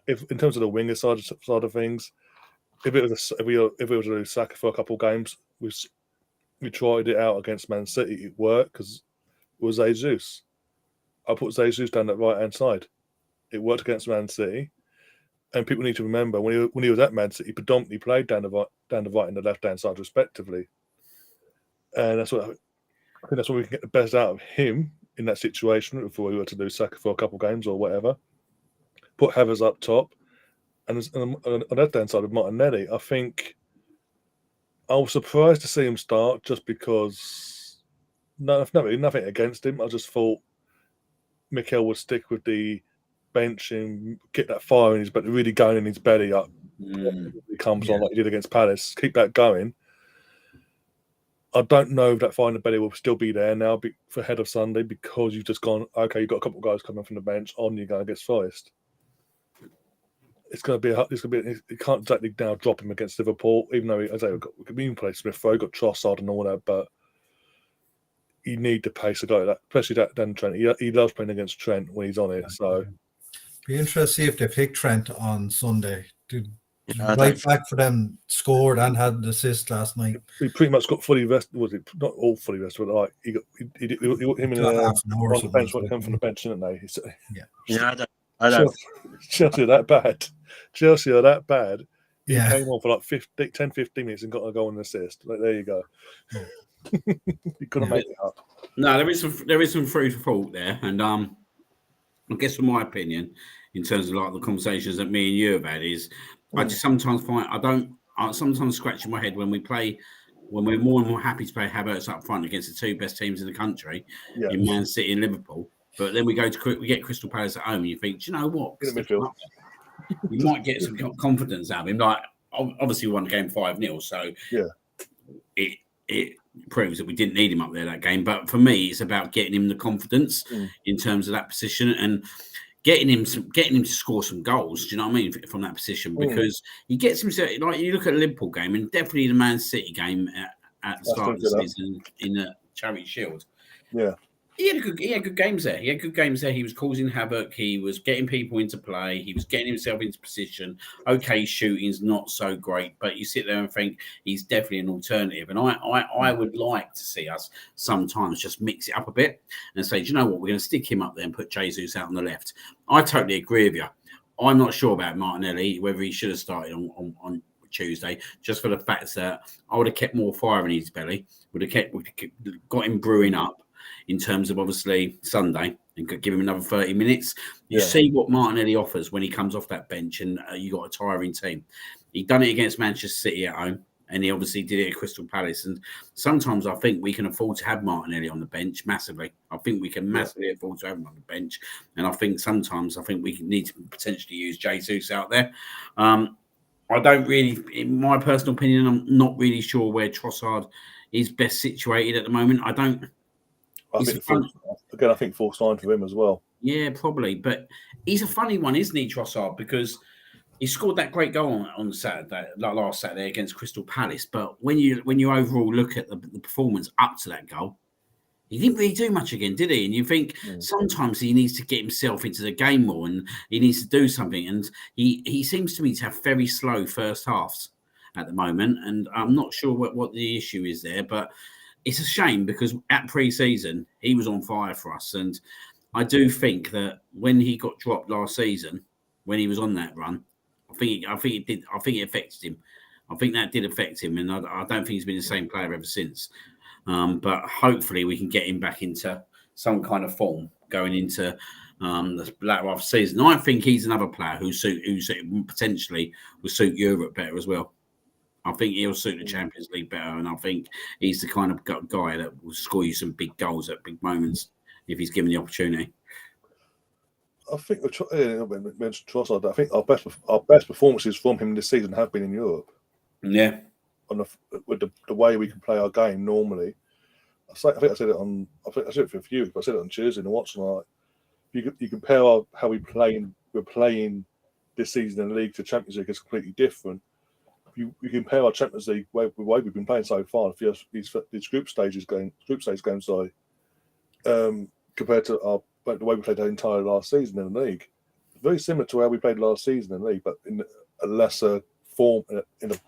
If in terms of the winger side of things, if we were to do Saka for a couple of games, we tried it out against Man City. It worked because it was Jesus. I put Jesus down that right hand side. It worked against Man City, and people need to remember when he was at Man City, he predominantly played down the right and the left hand side respectively, and I think that's what we can get the best out of him in that situation. If we were to do Saka for a couple of games or whatever, put Havertz up top, and on the left hand side of Martinelli, I think I was surprised to see him start just because nothing against him. I just thought Mikel would stick with the bench and get that fire in his belly, really going in his belly up. He comes on like he did against Palace. Keep that going. I don't know if that fire in the belly will still be there now for ahead of Sunday, because you've just gone, okay, you've got a couple of guys coming from the bench, on you go against Forest. It's going to be. You can't exactly now drop him against Liverpool, even though we can play Smith Rowe, got Trossard and all that, but you need the pace to go that, especially that Dan Trent. He loves playing against Trent when he's on it. So be interested to see if they pick Trent on Sunday. Right back for them scored and had an assist last night. He pretty much got fully rested. Was it not all fully rested? But like he got him in half an hour on the bench. Come from the bench, didn't they? I don't. Chelsea are that bad. He came on for like 10, 15 minutes and got a goal and assist. Like, there you go. He couldn't make it up. No, there is some food for thought there, and I guess from my opinion, in terms of like the conversations that me and you have had, is I just sometimes find I sometimes scratch in my head when we're more and more happy to play Havertz up front against the two best teams in the country, in Man City and Liverpool. But then we get Crystal Palace at home, and you think, do you know what? We might get some confidence out of him. Like, obviously, we won the game 5-0, so it proves that we didn't need him up there that game. But for me, it's about getting him the confidence in terms of that position and getting him to score some goals. Do you know what I mean, from that position? Because he gets himself, like, you look at the Liverpool game and definitely the Man City game at the start of the season in the Charity Shield. Yeah. He had good games there. He was causing havoc. He was getting people into play. He was getting himself into position. Okay, shooting's not so great, but you sit there and think he's definitely an alternative. And I would like to see us sometimes just mix it up a bit and say, do you know what? We're going to stick him up there and put Jesus out on the left. I totally agree with you. I'm not sure about Martinelli, whether he should have started on Tuesday, just for the fact that I would have kept more fire in his belly, would have got him brewing up in terms of obviously Sunday and could give him another 30 minutes. You see what Martinelli offers when he comes off that bench, and you got a tiring team. He done it against Manchester City at home, and he obviously did it at Crystal Palace. And sometimes I think we can afford to have Martinelli on the bench massively. I think we can massively afford to have him on the bench. And I think sometimes we need to potentially use Jesus out there. I don't really, in my personal opinion, I'm not really sure where Trossard is best situated at the moment. I think full sign for him as well. Yeah, probably. But he's a funny one, isn't he, Trossard? Because he scored that great goal on Saturday, like last Saturday against Crystal Palace. But when you overall look at the performance up to that goal, he didn't really do much again, did he? And you think sometimes he needs to get himself into the game more, and he needs to do something. And he seems to me to have very slow first halves at the moment. And I'm not sure what the issue is there, but it's a shame because at pre-season he was on fire for us, and I do think that when he got dropped last season, when he was on that run, I think it affected him. I think that did affect him, and I don't think he's been the same player ever since. But hopefully we can get him back into some kind of form going into the latter half of the season. I think he's another player who potentially will suit Europe better as well. I think he'll suit the Champions League better, and I think he's the kind of guy that will score you some big goals at big moments if he's given the opportunity. I think mentioned Trossard. I think our best performances from him this season have been in Europe. Yeah, with the way we can play our game normally. I think I said it for a few. I said it on Tuesday and watching like you compare how we're playing this season in the league to Champions League is completely different. You compare our Champions League way we've been playing so far, these group stage games, compared to the way we played the entire last season in the league. Very similar to how we played last season in the league, but in a lesser form, in a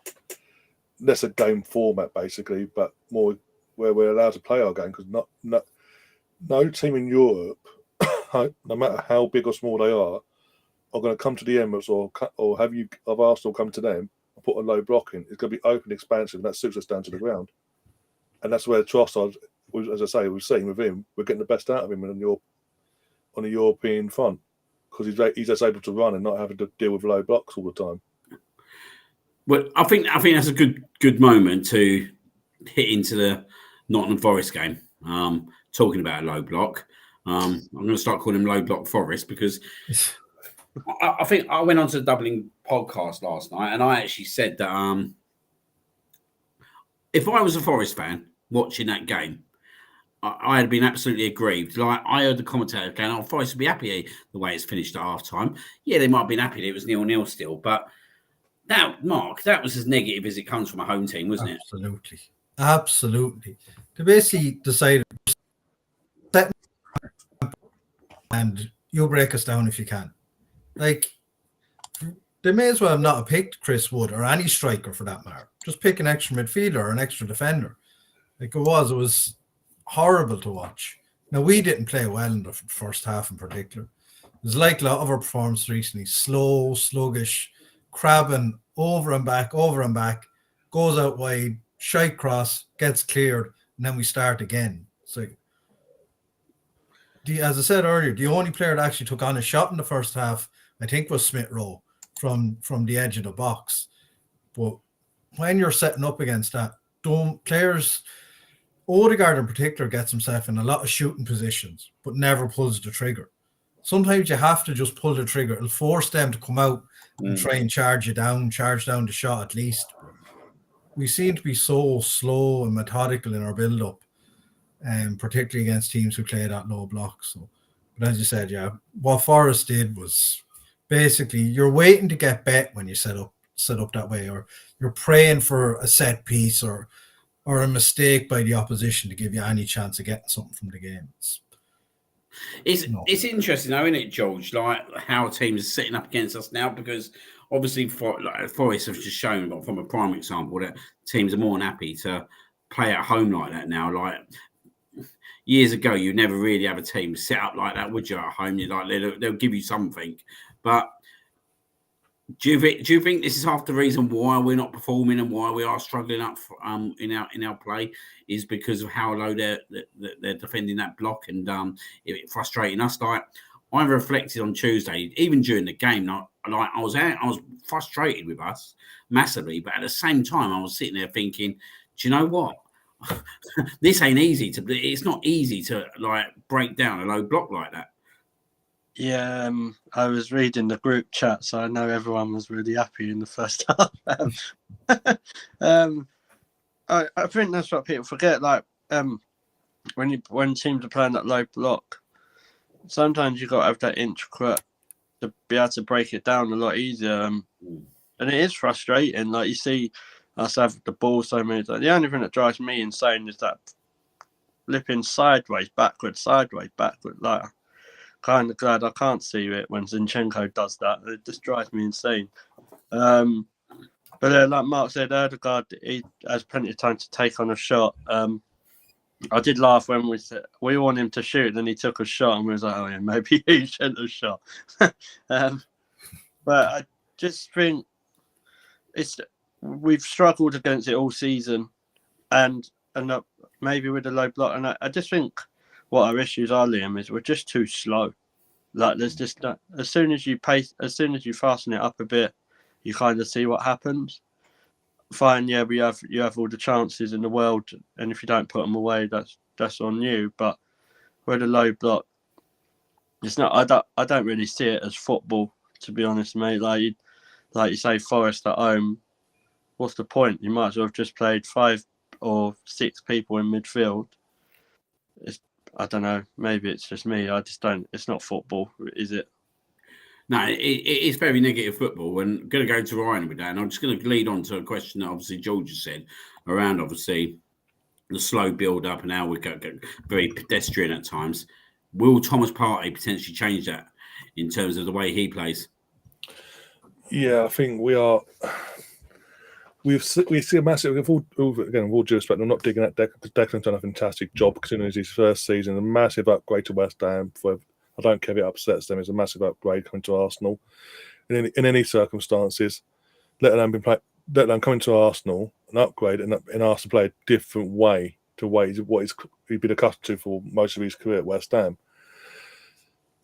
lesser game format, basically, but more where we're allowed to play our game, because no team in Europe, no matter how big or small they are going to come to the Emirates or have Arsenal come to them and put a low block in. It's going to be open, expansive, and that suits us down to the ground. And that's where Trossard, as I say, we're sitting with him. We're getting the best out of him on a European front, because he's just able to run and not having to deal with low blocks all the time. Well, I think that's a good moment to hit into the Nottingham Forest game, talking about a low block. I'm going to start calling him Low Block Forest because I think I went on to the Dublin podcast last night and I actually said that if I was a Forest fan watching that game, I had been absolutely aggrieved. Like I heard the commentator going, "Oh, Forest would be happy the way it's finished at half time." Yeah, they might have been happy that it was 0-0 still, but that was as negative as it comes from a home team, wasn't it? Absolutely. They basically decided, and you'll break us down if you can. Like, they may as well have not have picked Chris Wood or any striker for that matter. Just pick an extra midfielder or an extra defender. Like it was horrible to watch. Now, we didn't play well in the first half in particular. It was like a lot of our performances recently. Slow, sluggish, crabbing over and back, goes out wide, shite cross, gets cleared, and then we start again. So, as I said earlier, the only player that actually took on a shot in the first half, I think, was Smith Rowe from the edge of the box. But when you're setting up against that, players, Odegaard in particular, gets himself in a lot of shooting positions, but never pulls the trigger. Sometimes you have to just pull the trigger. It'll force them to come out and try and charge down the shot at least. We seem to be so slow and methodical in our build-up, particularly against teams who play that low block. So, but as you said, yeah, what Forest did was basically you're waiting to get bet when you set up that way, or you're praying for a set piece or a mistake by the opposition to give you any chance of getting something from the game. It's interesting, though, isn't it, George? Like how teams are sitting up against us now, because obviously, Forest have just shown, from a prime example, that teams are more than happy to play at home like that now. Like years ago, you never really have a team set up like that, would you? At home, you like they'll give you something, but. Do you think this is half the reason why we're not performing and why we are struggling up in our play is because of how low they're defending that block and it frustrating us? Like I reflected on Tuesday, even during the game, I was frustrated with us massively, but at the same time I was sitting there thinking, do you know what? This ain't easy it's not easy to like break down a low block like that. Yeah, I was reading the group chat, so I know everyone was really happy in the first half. I think that's what people forget. Like, when teams are playing that low block, sometimes you got to have that intricate to be able to break it down a lot easier. And it is frustrating. Like you see us have the ball so many times. The only thing that drives me insane is that flipping sideways, backward. Like. Kind of glad I can't see it when Zinchenko does that. It just drives me insane. But like Mark said, Odegaard, he has plenty of time to take on a shot. I did laugh when we said we want him to shoot, then he took a shot, and we was like, oh yeah, maybe he shouldn't have shot. But I just think we've struggled against it all season, and maybe with the low block, and I just think. What our issues are, Liam, is we're just too slow. Like there's just as soon as you fasten it up a bit, you kind of see what happens. Fine, yeah, you have all the chances in the world, and if you don't put them away, that's on you. But with a low block, it's not. I don't really see it as football, to be honest, mate. Like you say, Forest at home. What's the point? You might as well have just played 5 or 6 people in midfield. I don't know. Maybe it's just me. I just don't. It's not football, is it? No, it's very negative football. And I'm going to go to Ryan with that. And I'm just going to lead on to a question that obviously George has said around obviously the slow build up and how we get very pedestrian at times. Will Thomas Partey potentially change that in terms of the way he plays? Yeah, I think we are. We see a massive. With all due respect, I'm not digging at Declan because Declan's done a fantastic job considering it's his first season. A massive upgrade to West Ham. I don't care if it upsets them. It's a massive upgrade coming to Arsenal. In any circumstances, let alone coming to Arsenal, an upgrade and asked to play a different way to what he'd been accustomed to for most of his career at West Ham.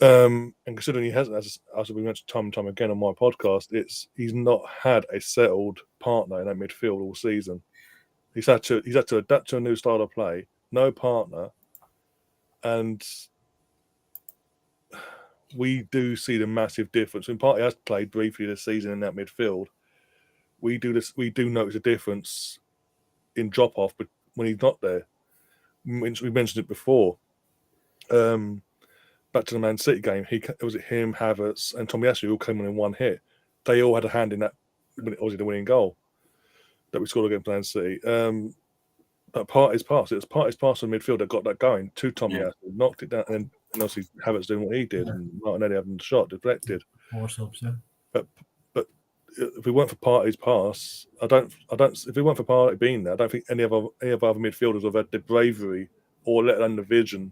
And considering he hasn't, as we mentioned time and time again on my podcast, he's not had a settled partner in that midfield all season. He's had to adapt to a new style of play. No partner, and we do see the massive difference. And Partey has played briefly this season in that midfield. We do notice a difference in drop off, but when he's not there, we mentioned it before. Back to the Man City game, it was him, Havertz, and Tomiyasu all came on in one hit. They all had a hand in that. Obviously, the winning goal that we scored against Man City. But Partey's pass, it was Partey's pass on midfield that got that going to Tomiyasu, knocked it down, and obviously Havertz doing what he did, and Martinelli having the shot deflected. More subs, yeah. But if we weren't for Partey's pass, I don't. If we weren't for Partey being there, I don't think any of our other midfielders would have had the bravery or let alone the vision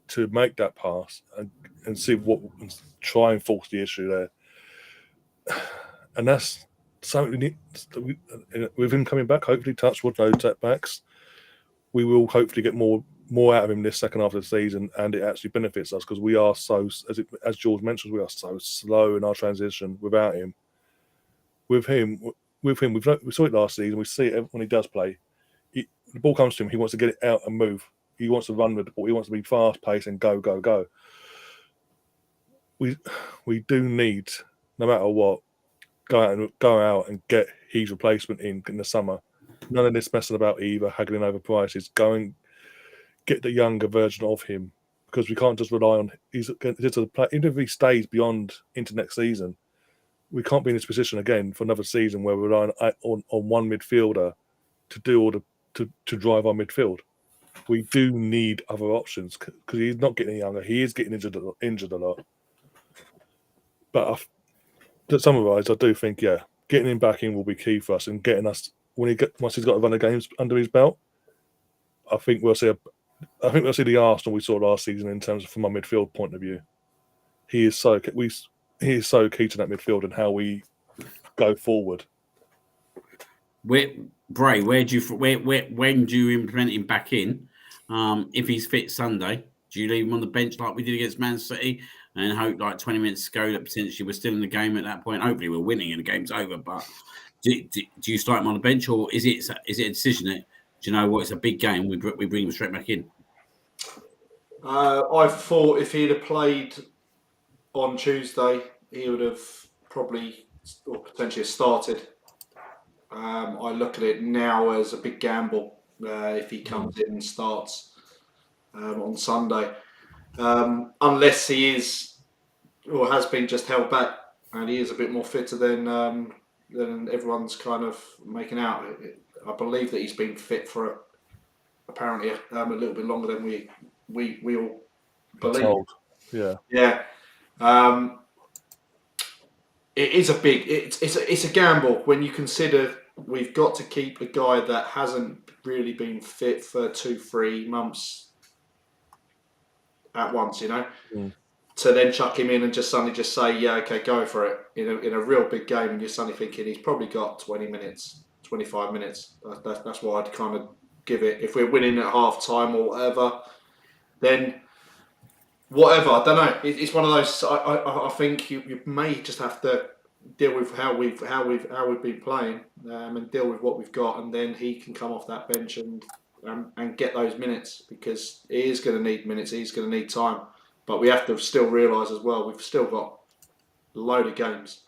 to make that pass and see and try and force the issue there. And that's something we need. With him coming back, hopefully, touch wood, no setbacks. We will hopefully get more out of him this second half of the season, and it actually benefits us because we are so, as George mentioned, we are so slow in our transition without him. With him, we saw it last season. We see it when he does play. The ball comes to him. He wants to get it out and move. He wants to run with the ball. He wants to be fast paced and go, go, go. We do need, no matter what, go out and get his replacement in the summer. None of this messing about either, haggling over prices. Go and get the younger version of him because we can't just rely on even if he stays beyond into next season. We can't be in this position again for another season where we're relying on one midfielder to do all to drive our midfield. We do need other options because he's not getting younger. He is getting injured a lot. But to summarise, I do think getting him back in will be key for us and getting us once he's got a run of games under his belt. I think we'll see the Arsenal we saw last season in terms of from a midfield point of view. He is so key to that midfield and how we go forward. When do you implement him back in? If he's fit Sunday, do you leave him on the bench like we did against Man City and hope like 20 minutes to go that potentially we're still in the game at that point? Hopefully we're winning and the game's over. But do you start him on the bench or is it a decision that, do you know what, it's a big game, we bring him straight back in? I thought if he'd have played on Tuesday, he would have probably or potentially started. I look at it now as a big gamble if he comes in and starts on Sunday, unless he is or has been just held back and he is a bit more fitter than everyone's kind of making out. I believe that he's been fit for apparently a little bit longer than we all believe. Yeah. It is a big. It's a gamble when you consider we've got to keep a guy that hasn't really been fit for 2-3 months at once, to then chuck him in and just suddenly just say, yeah, okay, go for it in a real big game, and you're suddenly thinking he's probably got 20 minutes, 25 minutes. That's why I'd kind of give it. If we're winning at half time or whatever, then whatever. I don't know. It's one of those. I think you may just have to deal with how we've been playing and deal with what we've got, and then he can come off that bench and get those minutes because he is going to need minutes. He's going to need time, but we have to still realise as well we've still got a load of games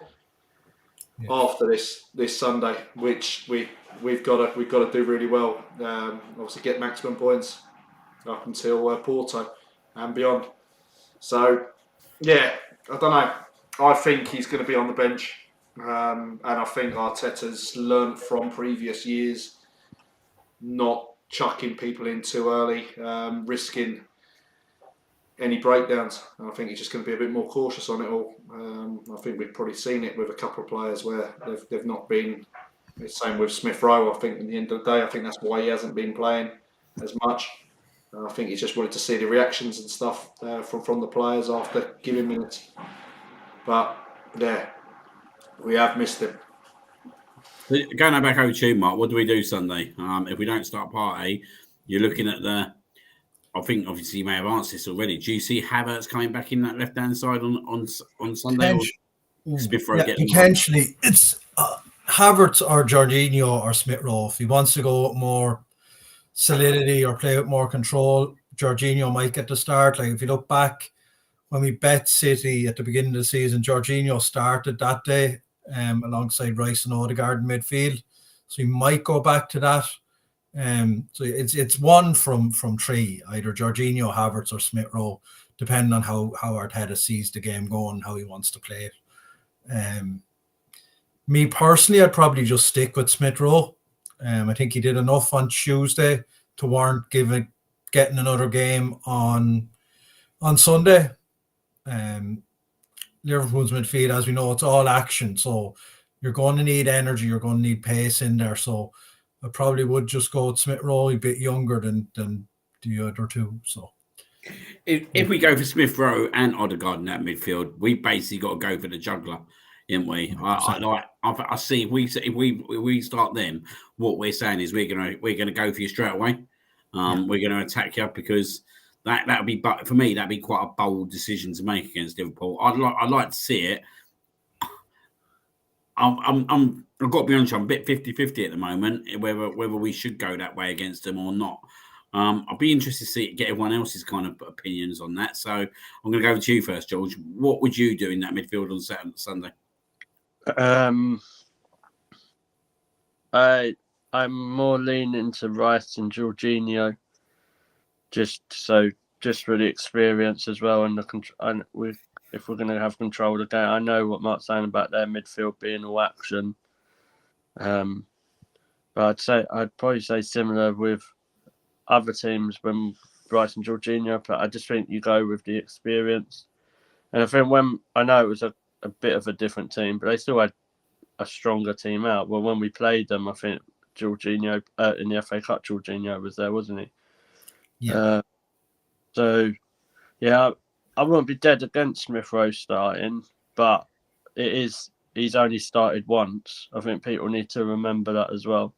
after this Sunday, which we've got to do really well. Obviously, get maximum points up until Porto and beyond. So, yeah, I don't know. I think he's going to be on the bench, and I think Arteta's learnt from previous years not chucking people in too early, risking any breakdowns. And I think he's just going to be a bit more cautious on it all. I think we've probably seen it with a couple of players where they've not been. The same with Smith Rowe. I think at the end of the day, I think that's why he hasn't been playing as much. I think he just wanted to see the reactions and stuff from the players after giving minutes. But yeah, we have missed him. Going back over to you, Mark, what do we do Sunday? If we don't start Partey, you're looking at I think obviously you may have answered this already. Do you see Havertz coming back in that left-hand side on Sunday? Potentially. It's Havertz or Jorginho or Smith Rowe. If he wants to go with more solidity or play with more control, Jorginho might get the start. Like if you look back when we bet City at the beginning of the season, Jorginho started that day alongside Rice and Odegaard in midfield. So he might go back to that. So it's one from three, either Jorginho, Havertz, or Smith Rowe, depending on how Arteta sees the game going, how he wants to play it. Me personally, I'd probably just stick with Smith Rowe. I think he did enough on Tuesday to warrant getting another game on Sunday. Liverpool's midfield, as we know, it's all action, so you're going to need energy, you're going to need pace in there. So I probably would just go with Smith Rowe, a bit younger than the other two. So if we go for Smith Rowe and Odegaard in that midfield, we basically got to go for the juggler, haven't we? I see if we start them, what we're saying is we're gonna go for you straight away. We're going to attack you because that would be, but for me, that'd be quite a bold decision to make against Liverpool. I'd like to see it. I've got to be honest, I'm a bit 50-50 at the moment, whether we should go that way against them or not. I'll be interested to get everyone else's kind of opinions on that. So I'm going to go with you first, George. What would you do in that midfield on Sunday? I'm more leaning to Rice and Jorginho, just for the experience as well, and if we're going to have control of the game. I know what Mark's saying about their midfield being all action, but I'd probably say similar with other teams when Rice and Jorginho, but I just think you go with the experience. And I think I know it was a bit of a different team, but they still had a stronger team out. Well, when we played them, I think Jorginho in the FA Cup, Jorginho was there, wasn't he? Yeah. I won't be dead against Smith Rowe starting, but he's only started once. I think people need to remember that as well.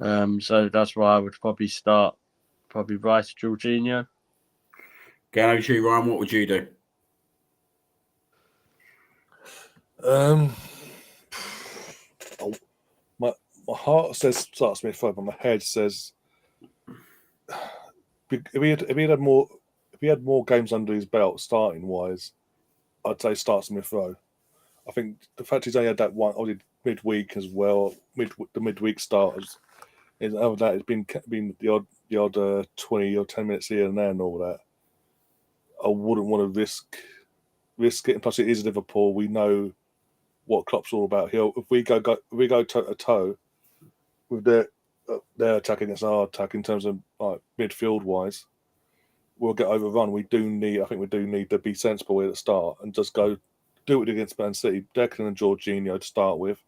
So that's why I would probably start Rice, Jorginho. Going over to you, Ryan, what would you do? My heart says start Smith Rowe, but my head says if he had more games under his belt starting wise, I'd say start Smith Rowe. I think the fact he's only had that one, I did midweek as well. The midweek starters. Other than that, it's been the odd 20 or 10 minutes here and there and all that. I wouldn't want to risk it. And plus, it is Liverpool. We know what Klopp's all about here. If we go toe to toe with their attack against our attack in terms of midfield wise, we'll get overrun. I think we do need to be sensible at the start and just do it against Man City. Declan and Jorginho to start with,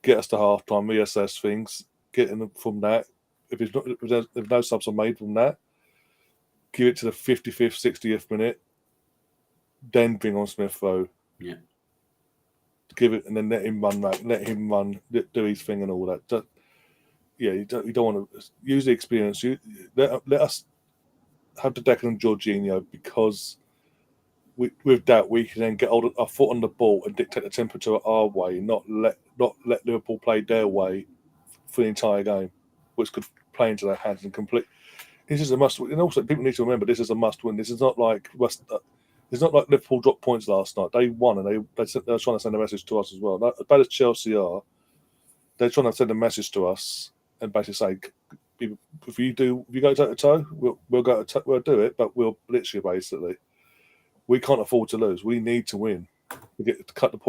get us to half time, reassess things, get in from that. If no subs are made from that, give it to the 55th, 60th minute, then bring on Smith Rowe. Yeah. Give it and then let him run, do his thing and all that. You don't want to use the experience. Let us have the Declan and Jorginho, because with that we can then get our foot on the ball and dictate the temperature our way, not let Liverpool play their way for the entire game, which could play into their hands and complete. This is a must win, and also people need to remember this is a must win. This is not like Liverpool dropped points last night. They won, and they're trying to send a message to us as well. As bad as Chelsea are, they're trying to send a message to us and basically say, if you go toe to toe, we'll do it, but we'll blitz you. Basically, we can't afford to lose. We need to win. We get to cut it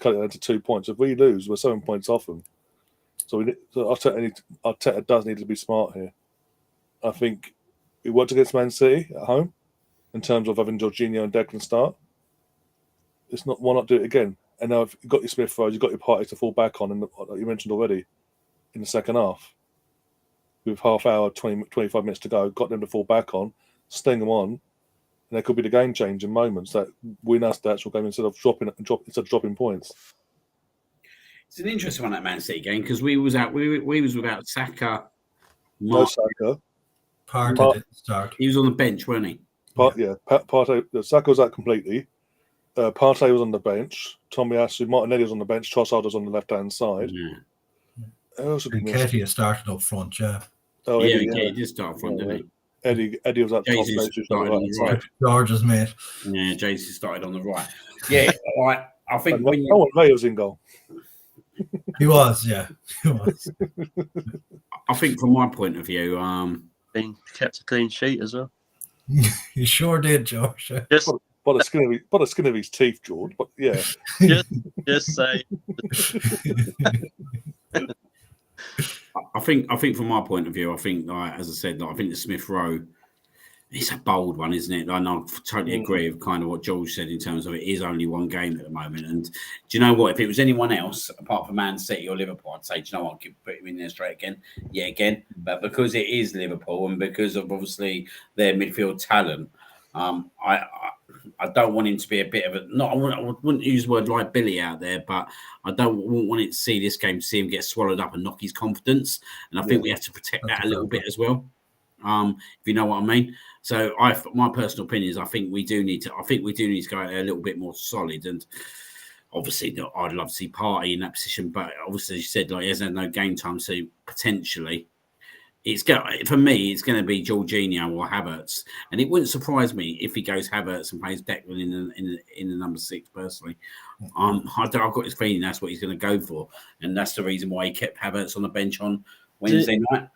into 2 points. If we lose, we're 7 points off them. So Arteta does need to be smart here. I think we worked against Man City at home in terms of having Jorginho and Declan start. Why not do it again? And now if you've got your Smith Rowe, you've got your Partey to fall back on, like you mentioned already, in the second half. With half hour, 25 minutes to go, got them to fall back on, sting them on, and there could be the game changing moments that win us the actual game instead of dropping points. It's an interesting one, that Man City game, because we was without Saka. No Saka. Partey didn't start. He was on the bench, wasn't he? Partey. Saka was out completely. Partey was on the bench. Tomiyasu, Martinelli was on the bench. Trossard was on the left-hand side. Yeah. And Ketia started up front, yeah. He did start up front, didn't he? Eddie was at the top. Jesus Just started on the right. George's mate. Yeah, Jesus started on the right. Yeah, I think And when you, Owen Ray was in goal. He was, yeah. He was. I think from my point of view, Kept a clean sheet as well. He sure did, George. Just, By the skin of his teeth, George. But yeah, just say. I think from my point of view, I think, like, as I said, like, I think the Smith Rowe, it's a bold one, isn't it? And I totally agree with kind of what George said in terms of it is only one game at the moment. And do you know what? If it was anyone else, apart from Man City or Liverpool, I'd say, do you know what? Put him in there straight again. Yeah, again. But because it is Liverpool and because of obviously their midfield talent, I don't want him to be a bit of a I wouldn't use the word liability out there, but I wouldn't want it to see this game, see him get swallowed up and knock his confidence. And I think we have to protect that a little bit as well. If you know what I mean. So my personal opinion is I think we do need to go out there a little bit more solid. And obviously I'd love to see Partey in that position, but obviously as you said, like, he hasn't had no game time, so potentially for me, it's going to be Jorginho or Havertz, and it wouldn't surprise me if he goes Havertz and plays Declan in the number 6. Personally, I've got this feeling that's what he's going to go for, and that's the reason why he kept Havertz on the bench on Wednesday night.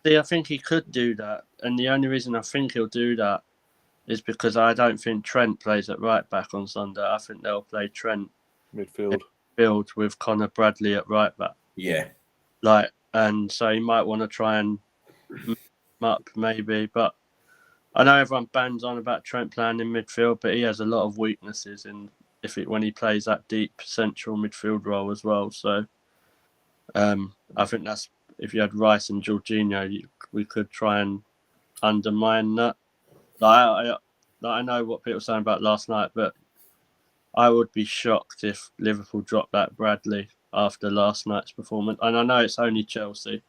See, I think he could do that, and the only reason I think he'll do that is because I don't think Trent plays at right back on Sunday. I think they'll play Trent midfield with Connor Bradley at right back. Yeah, and so he might want to try and up maybe, but I know everyone bangs on about Trent playing in midfield, but he has a lot of weaknesses when he plays that deep central midfield role as well. So I think that's, if you had Rice and Jorginho, we could try and undermine that. I know what people are saying about last night, but I would be shocked if Liverpool dropped that Bradley after last night's performance. And I know it's only Chelsea,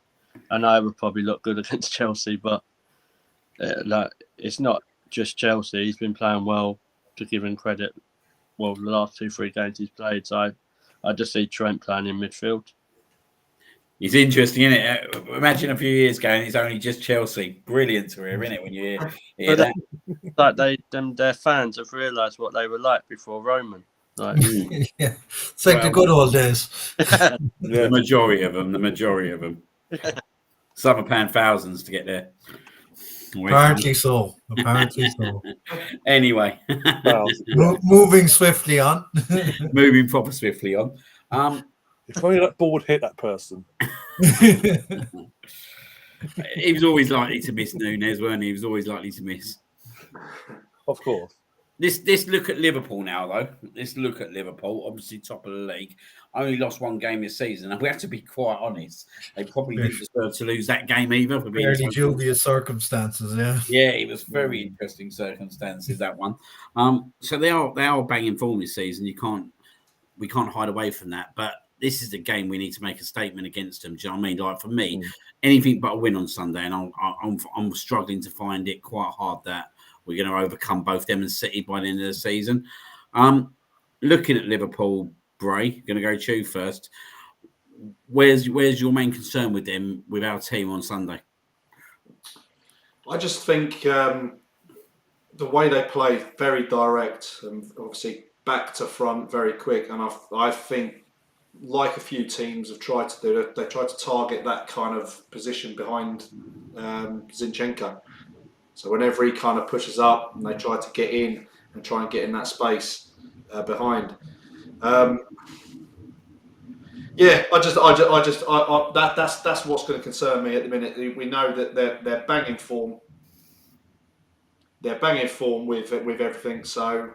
and I would probably look good against Chelsea, but it's not just Chelsea. He's been playing well, to give him credit. Well, the last 2-3 games he's played, so I just see Trent playing in midfield. It's interesting, isn't it? Imagine a few years ago, and it's only just Chelsea. Brilliant to hear, isn't it? When you hear that, like their fans have realised what they were like before Roman. Like, yeah, it's like the good old days. The majority of them. Some are paying thousands to get there. Apparently so. Anyway, moving swiftly on. Moving proper swiftly on. If only that ball would hit that person. He was always likely to miss Nunez, weren't he? He was always likely to miss. Of course. This look at Liverpool now, though. Let's look at Liverpool, obviously top of the league. Only lost one game this season, and we have to be quite honest. They probably didn't deserve to lose that game either. For being fairly dubious circumstances, yeah. Yeah, it was very interesting circumstances, that one. So they are banging form this season. We can't hide away from that. But this is the game we need to make a statement against them. Do you know what I mean? Like, for me, anything but a win on Sunday, and I'm struggling to find it quite hard that we're going to overcome both them and City by the end of the season. Looking at Liverpool, Bray, going to go to you first. Where's your main concern with them, with our team on Sunday? I just think the way they play, very direct and obviously back to front, very quick. And I think, like a few teams have tried to do, they try to target that kind of position behind Zinchenko. So whenever he kind of pushes up, and they try to get in and try and get in that space behind. That's what's going to concern me at the minute. We know that they're banging form. They're banging form with everything. So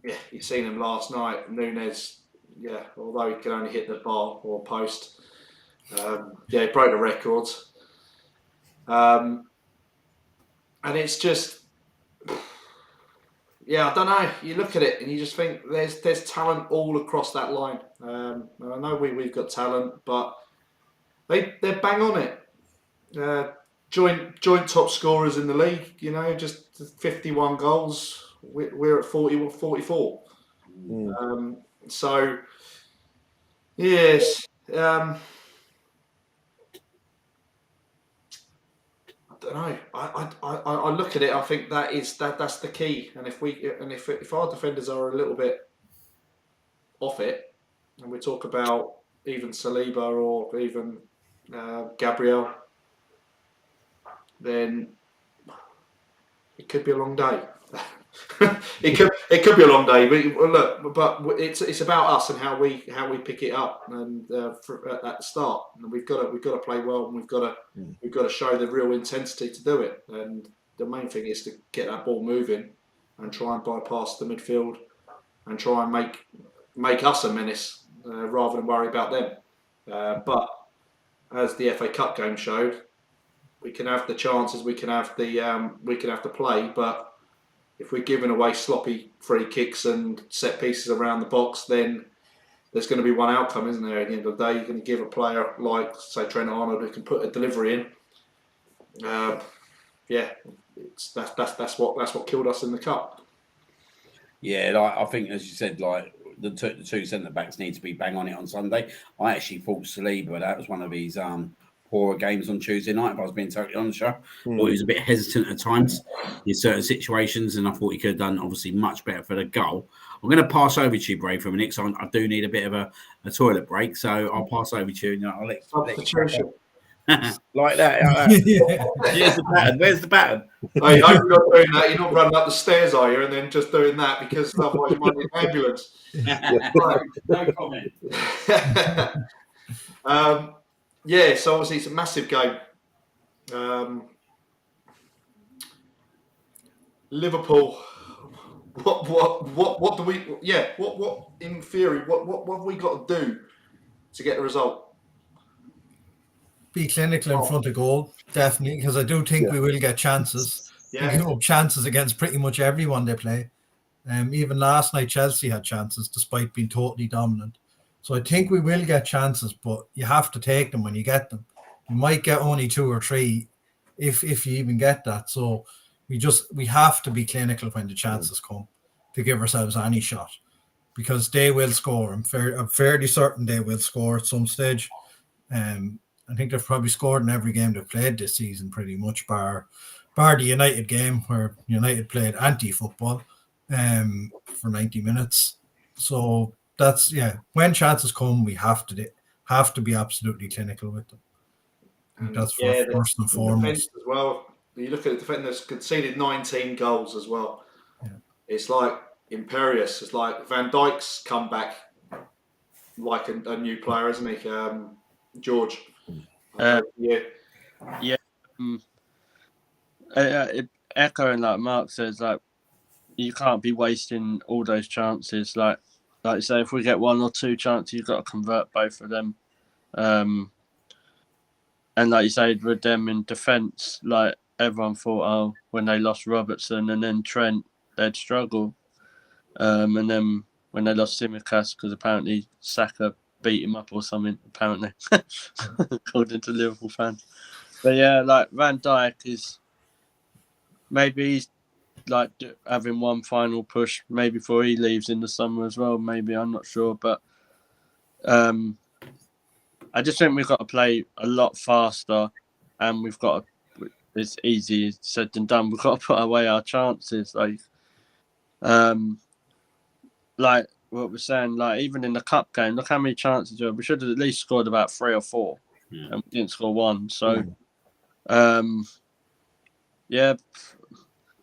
yeah, you've seen him last night. Nunez, although he can only hit the bar or post, he broke the records. And it's just, I don't know. You look at it and you just think there's talent all across that line. And I know we've got talent, but they're bang on it. Joint top scorers in the league. Just 51 goals. We're at 44. So yes. don't know. I look at it. I think that's the key. And if our defenders are a little bit off it, and we talk about even Saliba or even Gabriel, then it could be a long day. it could be a long day. But it's about us and how we pick it up and at the start. And we've got to play well, and we've got to show the real intensity to do it. And the main thing is to get that ball moving and try and bypass the midfield and try and make us a menace rather than worry about them. But as the FA Cup game showed, we can have the chances, we can have the play, but if we're giving away sloppy free kicks and set pieces around the box, then there's going to be one outcome, isn't there? At the end of the day, you're going to give a player like, say, Trent Arnold, who can put a delivery in. That's what killed us in the cup. Yeah, like, I think, as you said, like the two centre backs need to be bang on it on Sunday. I actually thought Saliba, that was one of his poorer games on Tuesday night, if I was being totally honest. I thought he was a bit hesitant at times in certain situations, and I thought he could have done obviously much better for the goal. I'm going to pass over to you, Bray, for a minute, because I do need a bit of a toilet break, so I'll pass over to you and I'll let you like that. Here's the pattern. Where's the pattern? Hey, I hope you're not doing that. You're not running up the stairs, are you? And then just doing that because otherwise you might need an ambulance. No comment. So obviously it's a massive game. Liverpool. What do we? Yeah. What in theory? What have we got to do to get the result? Be clinical in front of goal, definitely, because I do think we will get chances. Yeah. We give up chances against pretty much everyone they play. Even last night, Chelsea had chances despite being totally dominant. So I think we will get chances, but you have to take them when you get them. You might get only 2 or 3 if you even get that. So we have to be clinical when the chances come to give ourselves any shot, because they will score. I'm fairly certain they will score at some stage. I think they've probably scored in every game they've played this season, pretty much, bar the United game where United played anti-football for 90 minutes. So that's, when chances come, we have to be absolutely clinical with them. I think that's first and foremost. As well, you look at the defenders conceded 19 goals as well. Yeah. It's like imperious. It's like Van Dijk's come back like a new player, isn't he? George. Echoing like Mark says, like you can't be wasting all those chances. Like you say, if we get 1 or 2 chances, you've got to convert both of them. And like you said, with them in defence, like everyone thought, when they lost Robertson and then Trent, they'd struggle. And then when they lost Tsimikas, because apparently Saka beat him up or something, apparently, according to Liverpool fans. But yeah, like Van Dijk is maybe he's like having one final push, maybe before he leaves in the summer as well. Maybe, I'm not sure, but I just think we've got to play a lot faster, and we've got to. It's easier said than done. We've got to put away our chances, like what we're saying, like even in the cup game, look how many chances we should have at least scored about 3 or 4, and we didn't score 1. So,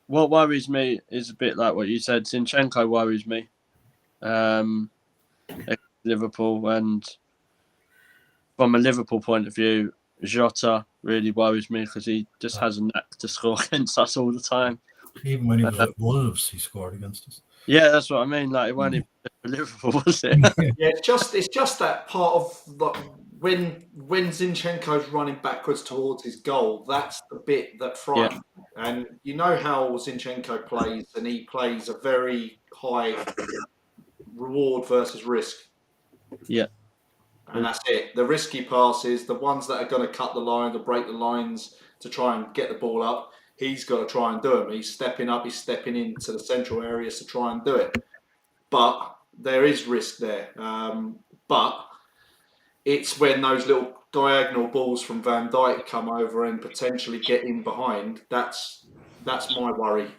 what worries me is a bit like what you said. Zinchenko worries me. Liverpool, and from a Liverpool point of view, Jota really worries me because he just has a knack to score against us all the time. Even when he was at Wolves, he scored against us. Yeah, that's what I mean. Like it wasn't even for Liverpool, was it? Yeah, it's just that part of when Zinchenko's running backwards towards his goal. That's the bit that frightens. Yeah. And you know how Zinchenko plays, and he plays a very high reward versus risk. Yeah. And that's it. The risky passes, the ones that are going to cut the line, to break the lines, to try and get the ball up, he's got to try and do them. He's stepping up, he's stepping into the central areas to try and do it. But there is risk there. But it's when those little diagonal balls from Van Dijk come over and potentially get in behind. That's my worry.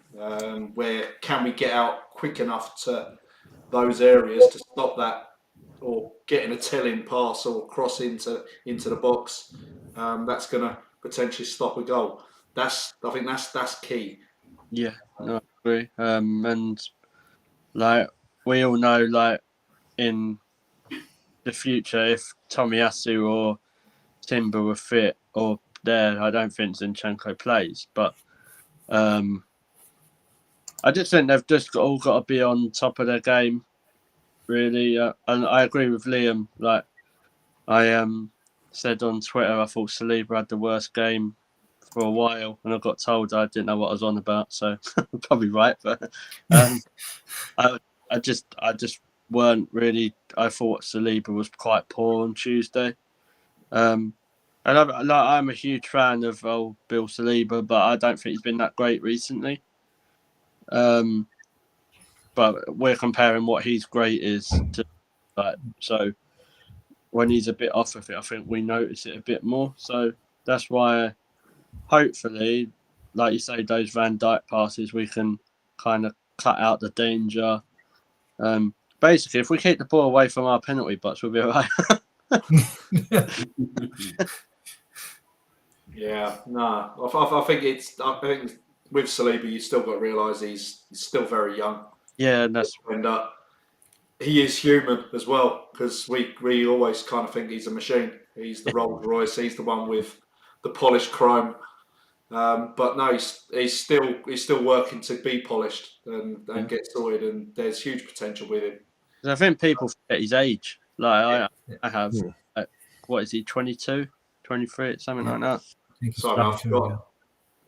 Where can we get out quick enough to those areas to stop that, or getting a telling pass or cross into the box? That's going to potentially stop a goal. I think that's key. Yeah, no, I agree. And like we all know, like in the future, if Tomiyasu or Timber were fit or there, I don't think Zinchenko plays. But I just think they've just all got to be on top of their game, really. And I agree with Liam. Like I said on Twitter, I thought Saliba had the worst game for a while, and I got told I didn't know what I was on about. So I'm probably right, but I just weren't really. I thought Saliba was quite poor on Tuesday. And I'm a huge fan of Bill Saliba, but I don't think he's been that great recently. But we're comparing what he's great is to so when he's a bit off of it, I think we notice it a bit more. So that's why, hopefully, like you say, those Van Dijk passes, we can kind of cut out the danger. Basically, if we keep the ball away from our penalty box, we'll be all right. Yeah, no, I think with Saliba, you still got to realise he's still very young. Yeah, and he is human as well, because we always kind of think he's a machine. He's the Rolls Royce. He's the one with the polished chrome. But no, he's still working to be polished and get sorted. And there's huge potential with him. I think people forget his age. Like I have. What is he? 22, 23, something like that.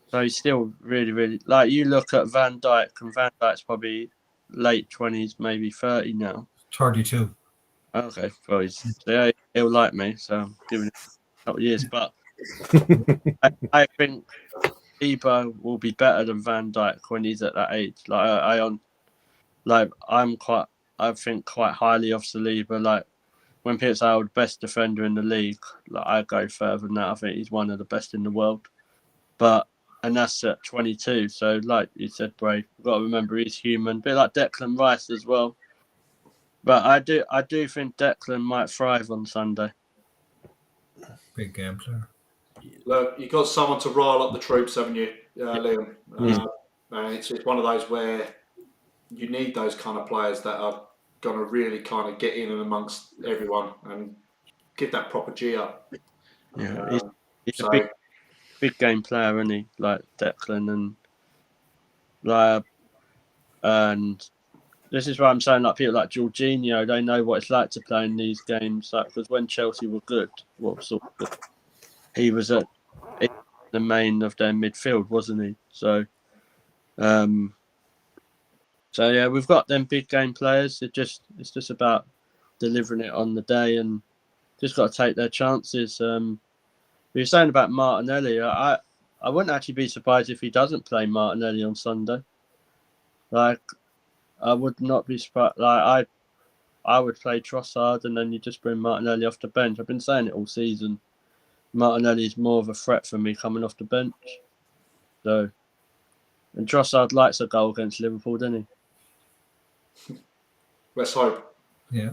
So he's still really, really like. You look at Van Dijk, and Van Dijk's probably late 20s, maybe 30 now. 32. Okay, well he'll like me, so I'm giving it a couple of years. But I think Saliba will be better than Van Dijk when he's at that age. I think quite highly of Saliba. Like when people say the best defender in the league, like I go further than that. I think he's one of the best in the world. And that's at 22. So like you said, Bray, you've got to remember he's human. A bit like Declan Rice as well. But I do think Declan might thrive on Sunday. Big game player. Look, you've got someone to rile up the troops, haven't you, Liam? And it's one of those where you need those kind of players that are going to really kind of get in and amongst everyone and give that proper G up. Yeah, he's a big game player, isn't he? Like Declan and this is why I'm saying like people like Jorginho, they know what it's like to play in these games. Like because when Chelsea were good, he was at the main of their midfield, wasn't he? So yeah, we've got them big game players. It's just about delivering it on the day and just got to take their chances. We were saying about Martinelli. I wouldn't actually be surprised if he doesn't play Martinelli on Sunday. Like, I would not be surprised. Like, I would play Trossard and then you just bring Martinelli off the bench. I've been saying it all season. Martinelli is more of a threat for me coming off the bench. So, and Trossard likes a goal against Liverpool, doesn't he? Let's hope. Yeah.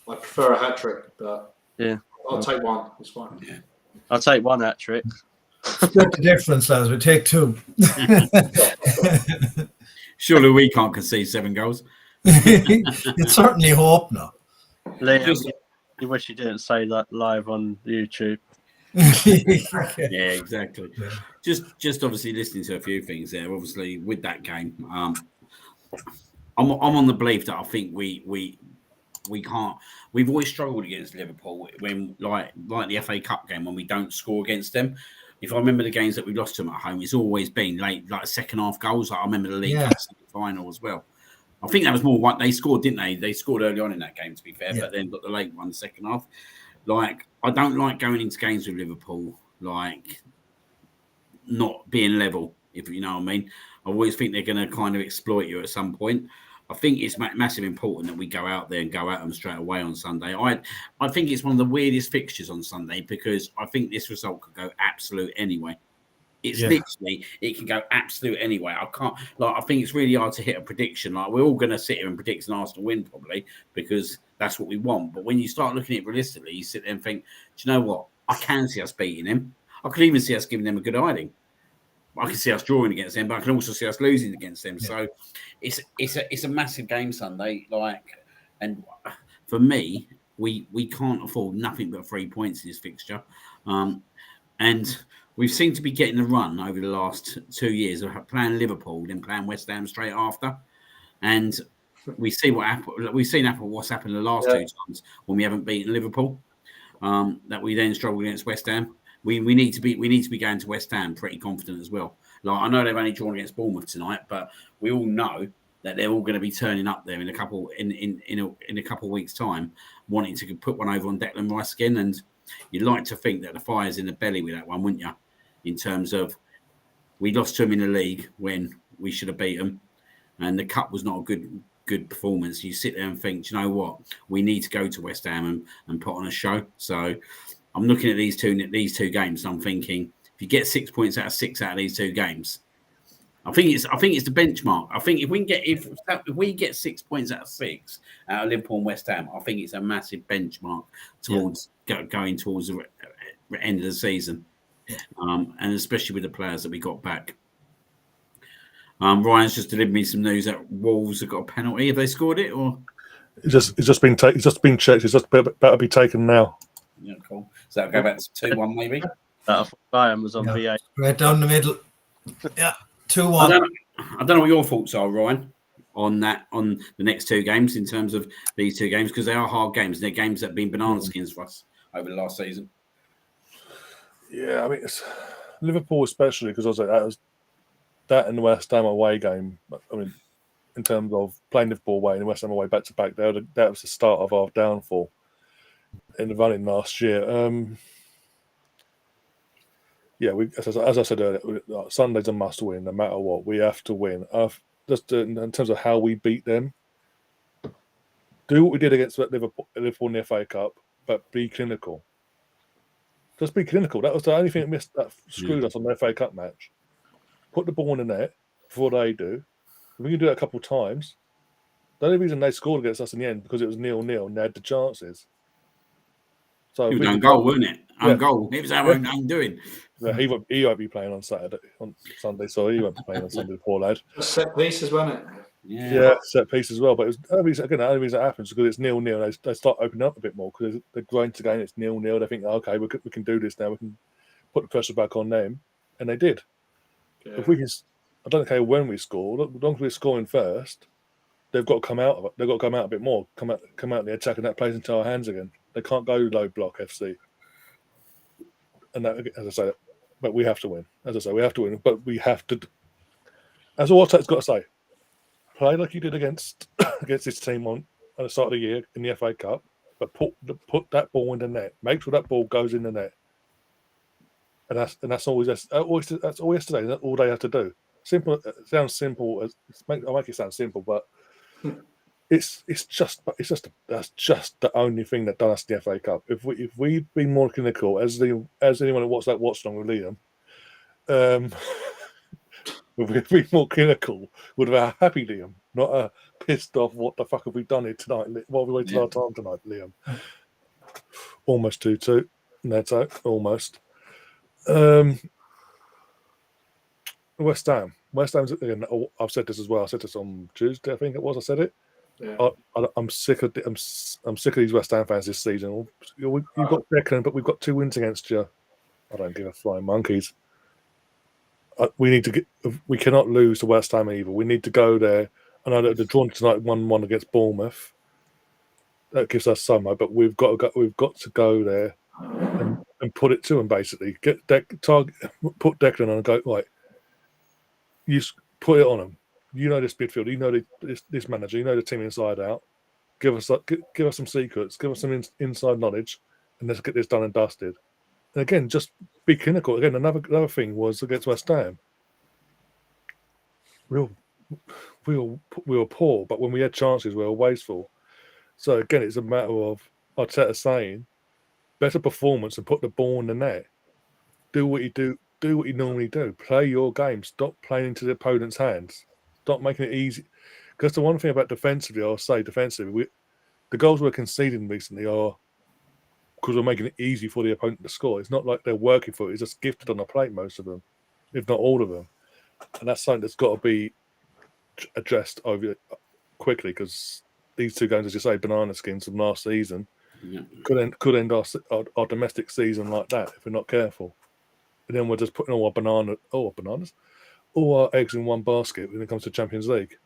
I prefer a hat trick, but yeah, I'll take one. It's fine. Yeah. I'll take one hat trick. Split the difference, lads. We take two. Surely we can't concede 7 goals. You'd certainly hope not. Liam, you wish you didn't say that live on YouTube. Yeah, exactly. Yeah. Just obviously listening to a few things there. Obviously, with that game, I'm on the belief that I think we can't. We've always struggled against Liverpool when like the FA Cup game when we don't score against them. If I remember the games that we lost to them at home, it's always been late, like second half goals. Like I remember the League Cup final as well. I think that was more what they scored, didn't they? They scored early on in that game, to be fair, but then got the late one second half. Like I don't like going into games with Liverpool, like not being level. If you know what I mean, I always think they're going to kind of exploit you at some point. I think it's massive important that we go out there and go at them straight away on Sunday. I think it's one of the weirdest fixtures on Sunday because I think this result could go absolute anyway. It's literally, it can go absolute anyway. I think it's really hard to hit a prediction. Like, we're all going to sit here and predict an Arsenal win probably because that's what we want. But when you start looking at it realistically, you sit there and think, do you know what? I can see us beating him. I could even see us giving them a good hiding. I can see us drawing against them, but I can also see us losing against them. Yeah. So it's a massive game Sunday. And for me, we can't afford nothing but 3 points in this fixture. And we've seemed to be getting the run over the last 2 years of playing Liverpool, then playing West Ham straight after. And we see what happened. We've seen what's happened the last 2 times when we haven't beaten Liverpool. That we then struggle against West Ham. We need to be going to West Ham pretty confident as well. Like, I know they've only drawn against Bournemouth tonight, but we all know that they're all going to be turning up there in a couple of weeks' time, wanting to put one over on Declan Rice again. And you'd like to think that the fire's in the belly with that one, wouldn't you? In terms of, we lost to them in the league when we should have beat them, and the cup was not a good performance. You sit there and think, do you know what? We need to go to West Ham and put on a show. So I'm looking at these two games, and I'm thinking, if you get 6 points out of 6 out of these 2 games, I think it's the benchmark. I think if we get 6 points out of 6 out of Liverpool and West Ham, I think it's a massive benchmark towards going towards the end of the season, and especially with the players that we got back. Ryan's just delivered me some news that Wolves have got a penalty. Have they scored it, or it's just been checked? It's just better be taken now. Yeah, cool. So that'll go back to 2-1 maybe. Bayern was on VA. Right down the middle. Yeah, 2-1. I don't know what your thoughts are, Ryan, on the next 2 games in terms of these 2 games, because they are hard games. They're games that have been banana skins for us over the last season. Yeah, I mean, it's Liverpool especially, because I was like, that and the West Ham away game. I mean, in terms of playing Liverpool away and the West Ham away back to back, that was the start of our downfall in the running last year. As I said earlier, Sunday's a must win no matter what. We have to win. Just in terms of how we beat them, do what we did against Liverpool in the FA Cup, but be clinical. Just be clinical. That was the only thing that screwed us on the FA Cup match. Put the ball in the net before they do. We can do it a couple of times. The only reason they scored against us in the end because it was 0-0 and they had the chances. So it was own goal, wasn't it? Own goal. It was our own doing. Yeah, he won't be playing on Sunday. Sorry, he won't be playing on Sunday. Poor lad. Set pieces, wasn't it? Yeah, set piece as well. But it was the only reason that happens is because it's 0-0. They start opening up a bit more because they're growing to game. It's 0-0. They think, okay, we can do this now. We can put the pressure back on them, and they did. Yeah. If we can, I don't care when we score. As long as we're scoring first, they've got to come out of it. They've got to come out a bit more. Come out in the attack, and that plays into our hands again. They can't go low block FC. And that, as I say, but we have to win. As I say, we have to win. But we have to. As all Arteta's got to say, play like you did against this team at the start of the year in the FA Cup, but put that ball in the net. Make sure that ball goes in the net. And that's always that's all yesterday. That's all they have to do. Simple. It sounds simple. I'll make it sound simple, but that's just the only thing that done us in the FA Cup. If we'd been more clinical, as anyone who watched that watch along with Liam, if we'd been more clinical, would have a happy Liam, not a pissed off. What the fuck have we done here tonight? While we waited our time tonight, Liam. Almost 2-2. Neto, almost. West Ham's again. I've said this as well. I said this on Tuesday. I think it was. I said it. Yeah. I'm sick of these West Ham fans this season. You've got Declan, but we've got 2 wins against you. I don't give a flying monkeys. We cannot lose to West Ham either. We need to go there. I know that they're drawn tonight 1-1 against Bournemouth. That gives us some hope, but we've got to go there and put it to them. Basically, put Declan on and go right. You put it on them. You know this midfield. You know this manager. You know the team inside out. Give us some secrets. Give us some inside knowledge, and let's get this done and dusted. And again, just be clinical. Again, another thing was against West Ham. Real we were poor, but when we had chances, we were wasteful. So again, it's a matter of Arteta saying, better performance and put the ball in the net. Do what you do. Do what you normally do. Play your game. Stop playing into the opponent's hands. Stop making it easy. Because the one thing about defensively, I'll say defensively, the goals we're conceding recently are because we're making it easy for the opponent to score. It's not like they're working for it. It's just gifted on the plate, most of them, if not all of them. And that's something that's got to be addressed over quickly, because these two games, as you say, banana skins from last season, could end our domestic season like that if we're not careful. And then we're just putting all our eggs in one basket when it comes to Champions League.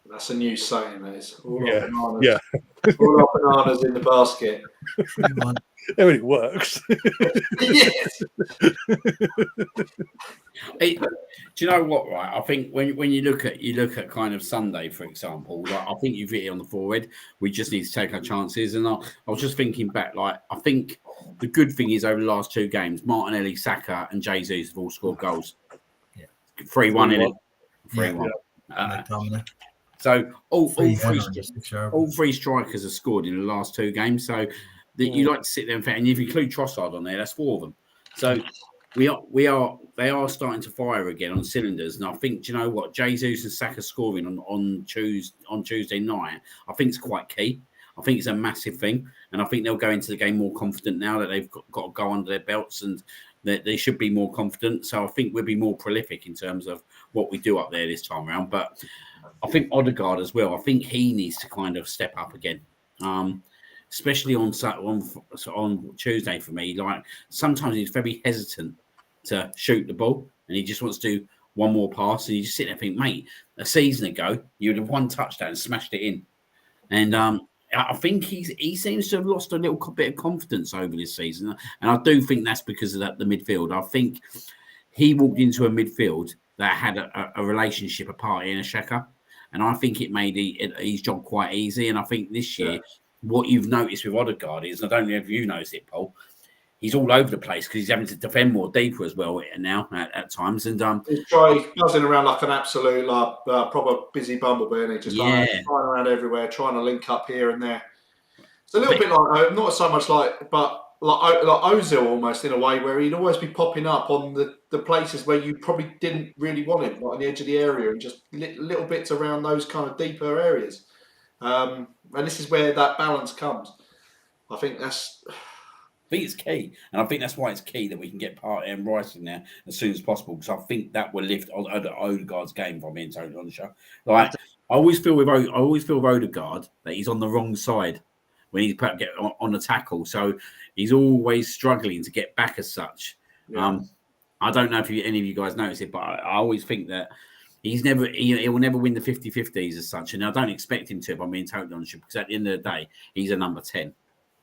That's a new saying, that is. All Yeah, our bananas, yeah. all our bananas in the basket. I mean, it works. Yes. Do you know what? Right, I think when you look at kind of Sunday, for example, like, I think you've hit it on the forehead. We just need to take our chances. And I was just thinking back, like, I think the good thing is over the last two games, Martinelli, Saka, and Jesus have all scored goals. 3-1 in it. 3-1. So all three strikers have scored in the last two games. So you like to sit there and if you include Trossard on there, that's 4 of them. So they are starting to fire again on cylinders. And I think, do you know what, Jesus and Saka scoring on Tuesday night, I think it's quite key. I think it's a massive thing, and I think they'll go into the game more confident now that they've got to go under their belts, and they should be more confident. So I think we'll be more prolific in terms of what we do up there this time around. But I think Odegaard as well. I think he needs to kind of step up again, especially on Tuesday for me. Like, sometimes he's very hesitant to shoot the ball, and he just wants to do one more pass, and you just sit there and think, mate, a season ago you would have one touchdown and smashed it in. And I think he seems to have lost a little bit of confidence over this season, and I do think that's because of the midfield. I think he walked into a midfield that had a relationship, a party, and a Xhaka, and I think it made his job quite easy. And I think this year, what you've noticed with Odegaard is, I don't know if you noticed it, Paul, he's all over the place because he's having to defend more deeper as well now at times. And he's buzzing around like an absolute proper busy bumblebee, and he just flying around everywhere, trying to link up here and there. It's a little bit like, not so much like, but like Ozil almost, in a way, where he'd always be popping up on the places where you probably didn't really want him, like on the edge of the area, and just little bits around those kind of deeper areas. And this is where that balance comes. I think it's key, and I think that's why it's key that we can get Partey and Rice in there as soon as possible, because I think that will lift Odegaard's game, from being totally honest. Like, I always feel with Odegaard that he's on the wrong side when he's get on the tackle, so he's always struggling to get back as such. Yeah. I don't know if any of you guys notice it, but I always think that he will never win the 50-50s as such, and I don't expect him to, if I'm being totally honest, because at the end of the day, he's a number 10.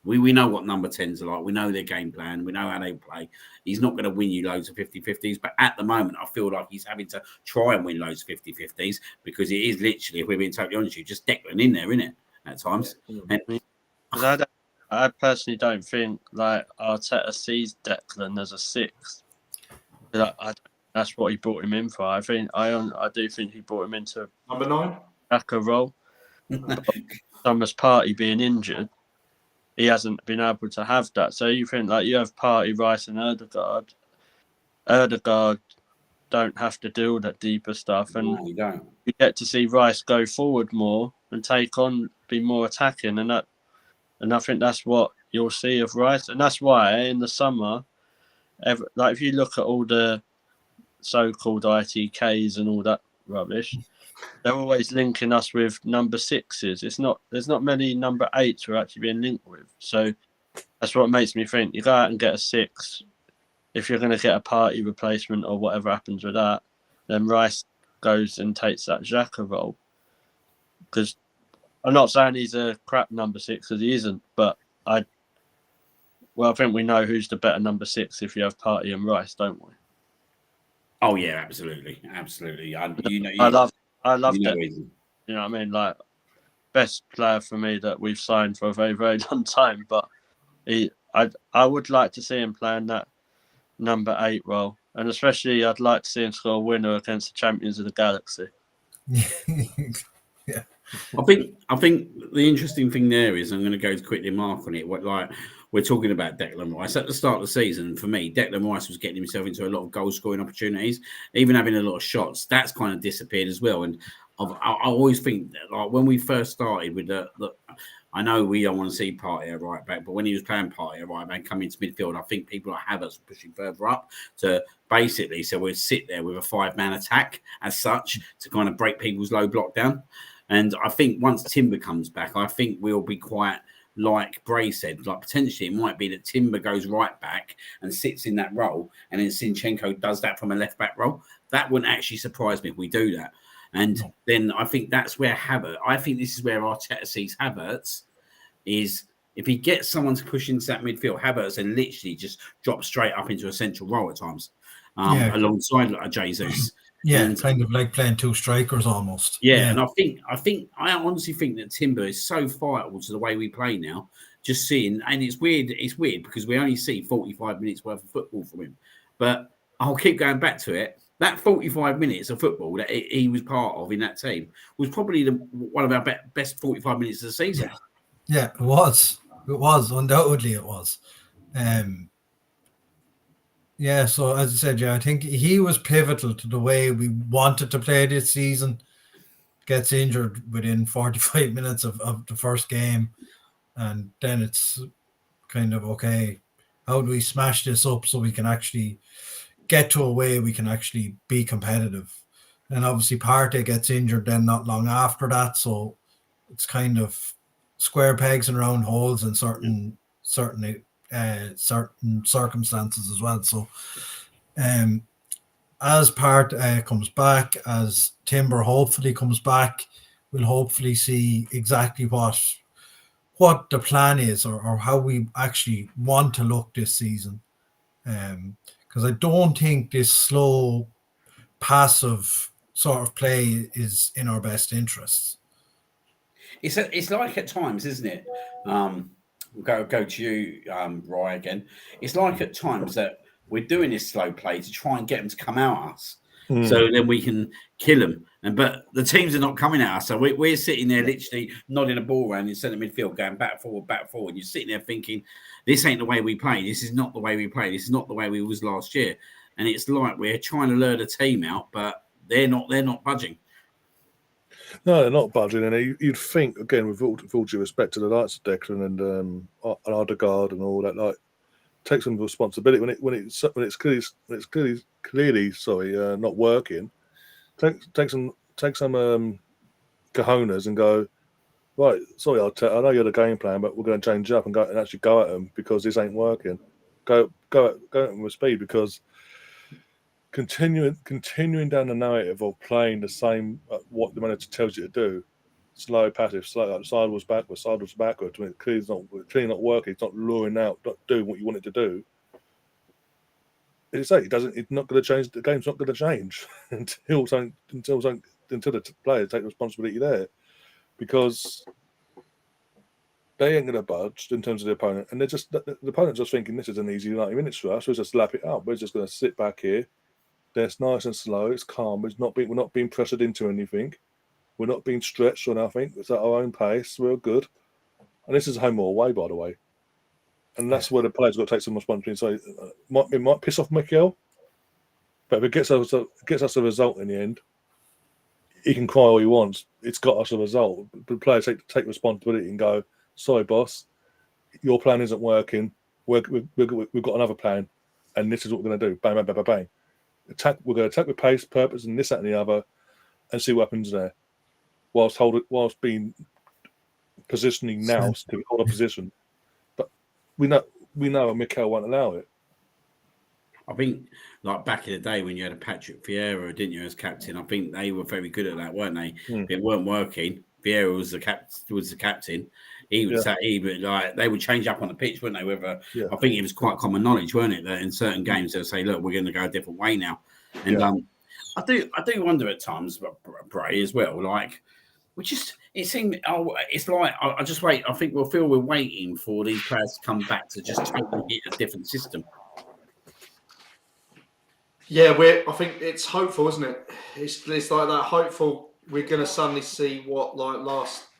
We know what number 10s are like. We know their game plan. We know how they play. He's not going to win you loads of 50-50s. But at the moment, I feel like he's having to try and win loads of 50-50s, because it is literally, if we're being totally honest, you just Declan in there, isn't it, at times? Yeah. I personally don't think like Arteta sees Declan as a 6. That's what he brought him in for. I do think he brought him into number 9 Xhaka role. Thomas Partey being injured, he hasn't been able to have that. So you think, like, you have Partey, Rice, and Odegaard. Odegaard don't have to do all that deeper stuff, and no, you don't. You get to see Rice go forward more and take on, be more attacking, and I think that's what you'll see of Rice, and that's why in the summer, like, if you look at all the so-called ITKs and all that rubbish, they're always linking us with number 6s. There's not many number 8s we're actually being linked with. So that's what makes me think you go out and get a 6. If you're going to get a Partey replacement or whatever happens with that, then Rice goes and takes that Xhaka role. Because I'm not saying he's a crap number 6, because he isn't, but I think we know who's the better number 6 if you have Partey and Rice, don't we? Oh yeah, absolutely. I love that. You know what I mean? Like, best player for me that we've signed for a very, very long time. But I would like to see him playing that number 8 role. And especially, I'd like to see him score a winner against the champions of the galaxy. Yeah. I think the interesting thing there is I'm going to go quickly mark on it. What like we're talking about Declan Rice at the start of the season. For me, Declan Rice was getting himself into a lot of goal scoring opportunities, even having a lot of shots. That's kind of disappeared as well. And I always think that, like when we first started with the I know we don't want to see Partey at right back, but when he was playing Partey at right back, coming to midfield, I think people like Havertz pushing further up to basically so we'd sit there with a 5-man attack as such to kind of break people's low block down. And I think once Timber comes back, I think we'll be quite like Bray said, like potentially it might be that Timber goes right back and sits in that role, and then Zinchenko does that from a left back role. That wouldn't actually surprise me if we do that. And then I think that's where I think this is where Arteta sees Havertz is if he gets someone to push into that midfield, Havertz and literally just drop straight up into a central role at times, alongside like Jesus. Yeah, and, kind of like playing two strikers almost. Yeah, and I honestly think that Timber is so vital to the way we play now. Just seeing, and it's weird because we only see 45 minutes worth of football from him. But I'll keep going back to it. That 45 minutes of football that he was part of in that team was probably one of our best 45 minutes of the season. Yeah, it was. It was. Undoubtedly it was. Yeah, so as I said, I think he was pivotal to the way we wanted to play this season. Gets injured within 45 minutes of the first game. And then it's kind of, okay, how do we smash this up so we can actually get to a way we can actually be competitive? And obviously Partey gets injured then not long after that. So it's kind of square pegs and round holes in certain circumstances as well. So as Partey comes back, as Timber hopefully comes back, we'll hopefully see exactly what the plan is or how we actually want to look this season. Because I don't think this slow, passive sort of play is in our best interests. It's like at times, isn't it? Go to you, Roy, again. It's like at times that we're doing this slow play to try and get them to come out at us, so then we can kill them. But the teams are not coming at us, so we're sitting there literally nodding a ball around in centre midfield, going back forward. You're sitting there thinking, "This ain't the way we play. This is not the way we play. This is not the way we was last year." And it's like we're trying to lure the team out, but they're not budging. No, they're not budging, and you'd think again, with all due respect to the likes of Declan and Odegaard and all that, like take some responsibility when it's clearly not working. Take some cojones and go, right. Sorry, I know you had a game plan, but we're going to change up and go and actually go at them because this ain't working. Go at them with speed, because continuing down the narrative of playing the same what the manager tells you to do, slow, passive, slow, like sideways, backwards, when it's clearly not working, it's not luring out, not doing what you want it to do. It's not going to change. The game's not going to change until the players take responsibility there, because they ain't going to budge in terms of the opponent, and the opponent's just thinking this is an easy 90 minutes for us. We'll just lap it up. We're just going to sit back here. It's nice and slow. It's calm. We're not being pressured into anything. We're not being stretched or nothing. It's at our own pace. We're good. And this is home or away, by the way. And that's where the players got to take some responsibility. So it might piss off Mikel, but if it gets us a result in the end, he can cry all he wants. It's got us a result. The players take responsibility and go, "Sorry, boss, your plan isn't working. We've got another plan, and this is what we're going to do. Bang, bang, bang, bang, bang. We're going to attack with pace, purpose, and this, that, and the other, and see what happens there. Whilst being positioning now to hold a position, but we know Mikel won't allow it. I think, like back in the day when you had a Patrick Vieira, didn't you, as captain? I think they were very good at that, weren't they? If it weren't working, Vieira was the captain. He would they would change up on the pitch, wouldn't they? I think it was quite common knowledge, weren't it, that in certain games they'll say, "Look, we're going to go a different way now." And I do wonder at times, Bray as well. Like it's like I just wait. I think we're waiting for these players to come back to just totally hit a different system. Yeah, I think it's hopeful, isn't it? It's like that hopeful. We're going to suddenly see what like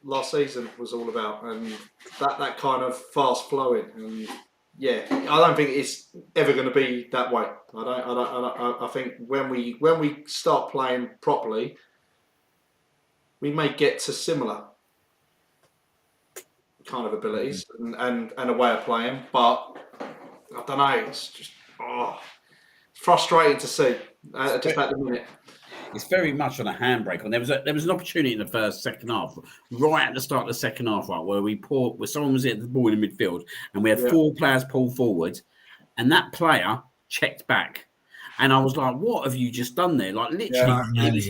last season was all about, and that kind of fast flowing. And yeah, I don't think it's ever going to be that way. I think when we start playing properly, we may get to similar kind of abilities and a way of playing, but I don't know. It's just frustrating to see just at the minute. It's very much on a handbrake. And there was an opportunity in the second half, right at the start of the second half, right, where someone was at the ball in the midfield, and we had 4 players pull forward, and that player checked back, and I was like, "What have you just done there?" Like literally, I He's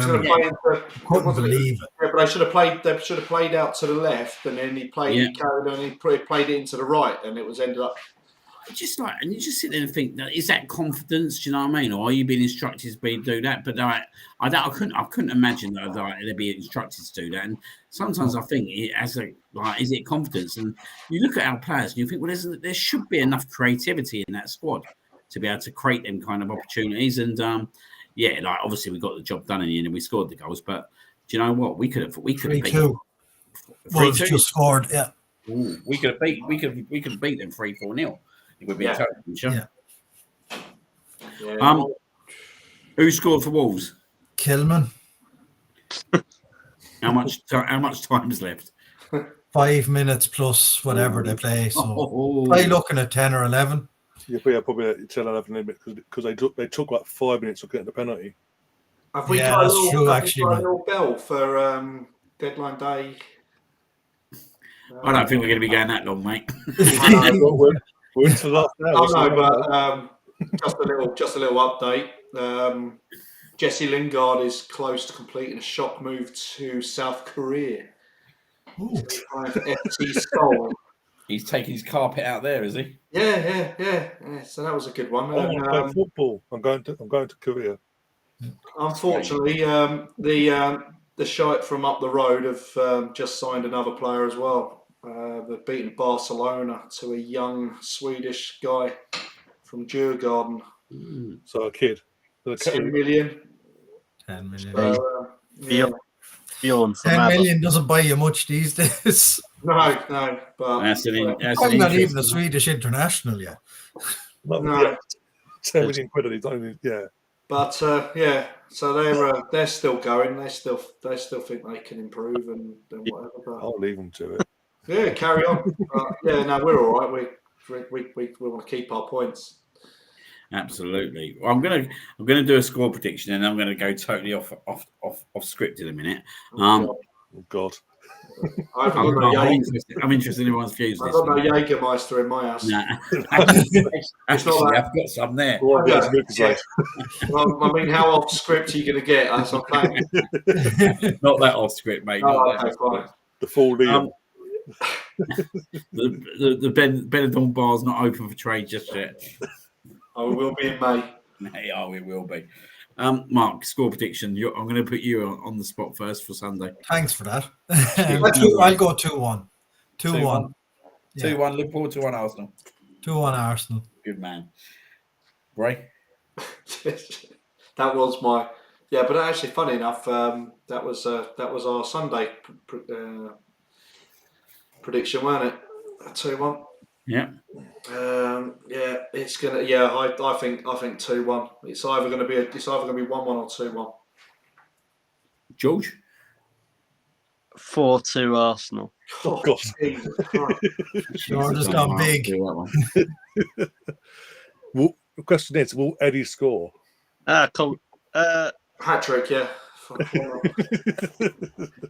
going remember. to play Couldn't believe it. Yeah, but they should have played. They should have played out to the left, and then he carried on. He played it into the right, and it was ended up. Just like, and you just sit there and think, is that confidence? Do you know what I mean? Or are you being instructed to do that? But I couldn't imagine that they'd be instructed to do that. And sometimes I think is it confidence? And you look at our players and you think, well, there should be enough creativity in that squad to be able to create them kind of opportunities. And like obviously we got the job done in the end and we scored the goals. But do you know what? We could have 3-2. Wolves just scored. Yeah. Ooh, we could have beat them 3-4-0. It would be a total picture. Yeah. Who scored for Wolves? Kilman. How much time's left? 5 minutes plus whatever they play. So probably looking at 10 or 11. Yeah, probably 10 or 11 because they took like 5 minutes to get the penalty. Have we got a little bell for deadline day? I don't think we're going to be going that long, mate. We're into the last hour. But just a little update. Jesse Lingard is close to completing a shock move to South Korea. FC Seoul. He's taking his carpet out there, is he? Yeah. So that was a good one. I'm playing football. I'm going to Korea. Unfortunately, the shite from up the road have just signed another player as well. They've beaten Barcelona to a young Swedish guy from Djurgården. So a kid. 10 million. 10 million. Bjorn from 10 million doesn't buy you much these days. No, but that's I'm not even a Swedish international yet. No. 10 million quid. Yeah. But so they're still going. They still think they can improve and whatever. But, I'll leave them to it. Yeah, carry on. We're all right. We want to keep our points. Absolutely. Well, I'm gonna do a score prediction, and I'm gonna go totally off script in a minute. Oh God. I'm interested in everyone's views. I've got no Jägermeister in my house. Nah. Actually, I've got some there. Well, I mean, how off script are you going to get? That's what I'm saying. Not that off script, mate. Fine. The full Liam. The Benidorm bar's not open for trade just yet. Oh, we will be in May. Yeah, we will be. Mark, score prediction. I'm going to put you on the spot first for Sunday. Thanks for that. I'll go 2-1. 2-1. 2-1 Liverpool, 2-1 Arsenal. 2-1 Arsenal. Good man. Ray? That was my... Yeah, but actually, funny enough, that was our Sunday prediction, wasn't it? 2-1. Yeah. It's gonna. Yeah, I think 2-1. It's either gonna be 1-1 or 2-1. George? 4-2 Arsenal. Oh God! George has gone big. Well, the question is, will Eddie score? Cool. Hat trick, yeah.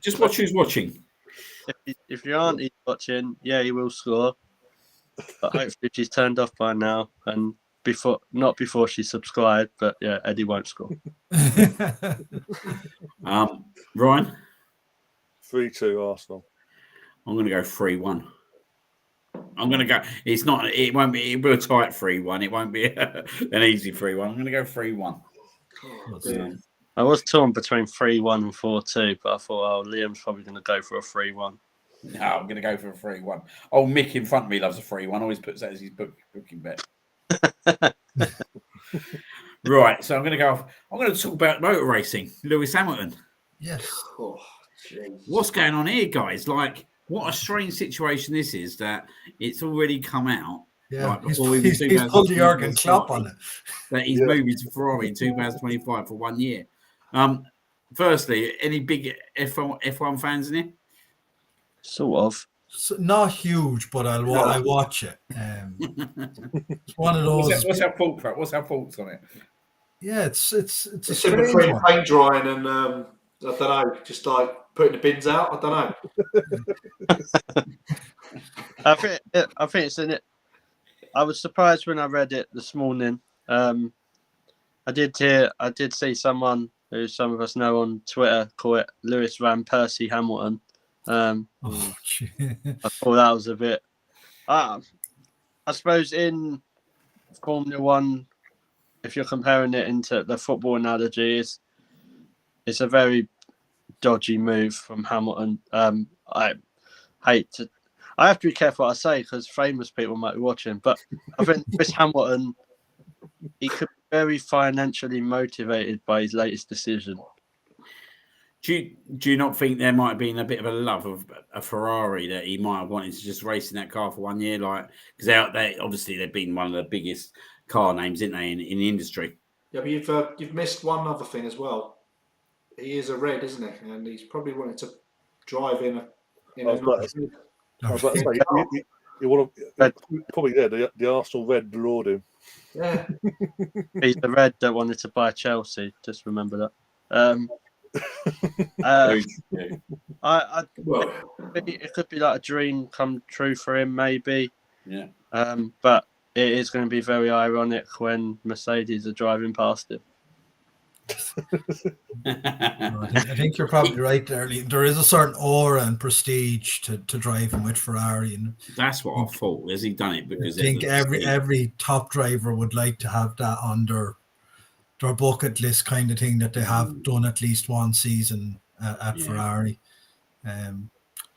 Just watch who's watching. If your auntie's watching, yeah, he will score. But hopefully she's turned off by now, and not before she subscribed. But yeah, Eddie won't score. Ryan? 3-2 Arsenal. I'm going to go 3-1. I'm going to go. It won't be. It will be a tight 3-1. It won't be an easy 3-1. I'm going to go 3-1. I was torn between 3-1 and 4-2, but I thought, Liam's probably going to go for a 3-1. No, I'm going to go for a 3-1. Oh, Mick in front of me loves a 3-1. Always puts that as his booking bet. Right, so I'm going to go off. I'm going to talk about motor racing. Lewis Hamilton. Yes. Oh, Jesus. What's going on here, guys? Like, what a strange situation this is that it's already come out. Yeah, Like he's before even pulled the 2024 Jurgen Klopp on it. that he's moving to Ferrari in 2025 for 1 year. Firstly, any big F1 fans in here? Sort of. So, not huge, but I watch it. It's one of those. What's our fault, Pratt? What's our faults on it? Yeah, it's a It's in strange between one. paint drying and I don't know, just like putting the bins out. I don't know. I think it's in it. I was surprised when I read it this morning. I did see someone who some of us know on Twitter call it Lewis Van Persie Hamilton. Oh, gee. I thought that was a bit. I suppose in Formula One, if you're comparing it into the football analogy, it's a very dodgy move from Hamilton. I have to be careful what I say because famous people might be watching, but I think Lewis Hamilton, he could be very financially motivated by his latest decision. Do you not think there might have been a bit of a love of a Ferrari that he might have wanted to just race in that car for 1 year? Like, because obviously they've been one of the biggest car names, isn't they, in the industry? Yeah, but you've missed one other thing as well. He is a red, isn't he? And he's probably wanted to drive in a. I was about to say, you want to probably the Arsenal red lured him. Yeah. He's the red that wanted to buy Chelsea. Just remember that. Well, It could be like a dream come true for him, maybe. Yeah. But it is going to be very ironic when Mercedes are driving past him. I think you're probably right there. There is a certain aura and prestige to driving with Ferrari, and That's what I thought. Has he done it because I think every top driver would like to have that on their bucket list kind of thing, that they have done at least one season at Ferrari.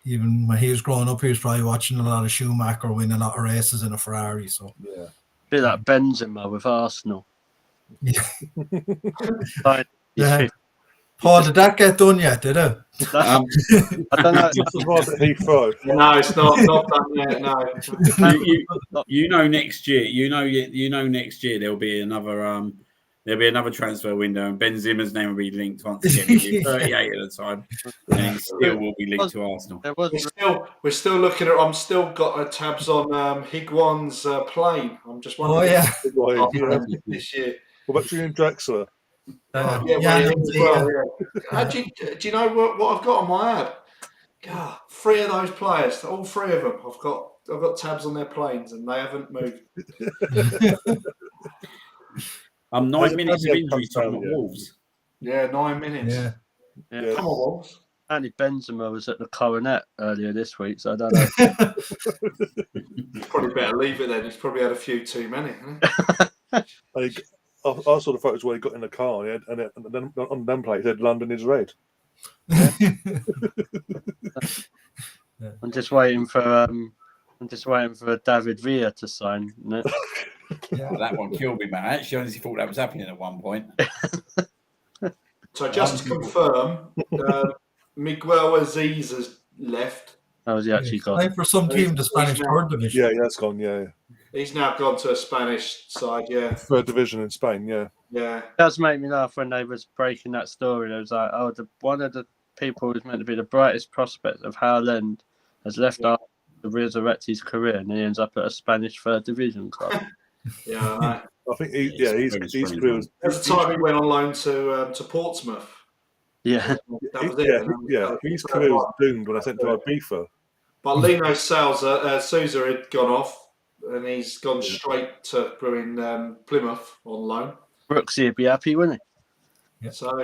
Even when he was growing up, he was probably watching a lot of Schumacher win a lot of races in a Ferrari. So yeah, a bit like Benzema with Arsenal. Yeah. He's 50. Paul, did that get done yet? Did it? I don't know. no, it's not done yet. No. You know, next year, next year there'll be another transfer window, and Benzema's name will be linked once again. He'll be 38 at the time, and he still will be linked to Arsenal. We're still looking at. I'm still got tabs on Higuain's plane. I'm just wondering. This year. What about Julian Draxler? Do you know what I've got on my ad? God, 3 of those players, all 3 of them. I've got tabs on their planes, and they haven't moved. 9 minutes of injury time at Wolves. Yeah, 9 minutes. Yeah. Come on, Wolves. Apparently Benzema was at the Coronet earlier this week, so I don't know. Probably better leave it then. He's probably had a few too many. Hasn't he? I saw the photos where he got in the car, and then on the nameplate it said "London is red." I'm just waiting for David Villa to sign. That one killed me, man. I actually honestly thought that was happening at one point. So just to confirm, Miguel Aziz has left. How has he actually gone? Playing for some team in the Spanish third division. Yeah, that's gone. Yeah, he's now gone to a Spanish side. Yeah, third division in Spain. Yeah. It does make me laugh when they was breaking that story. It was like, one of the people who's meant to be the brightest prospect of Haaland has left after to resurrect his career, and he ends up at a Spanish third division club. Yeah, I think he's career was. At the time he went on loan to Portsmouth. Yeah, that was it. His career was doomed when I sent to Ibiza. But Lino Sousa had gone off, and he's gone straight to Plymouth on loan. Brooksy would be happy, wouldn't he? So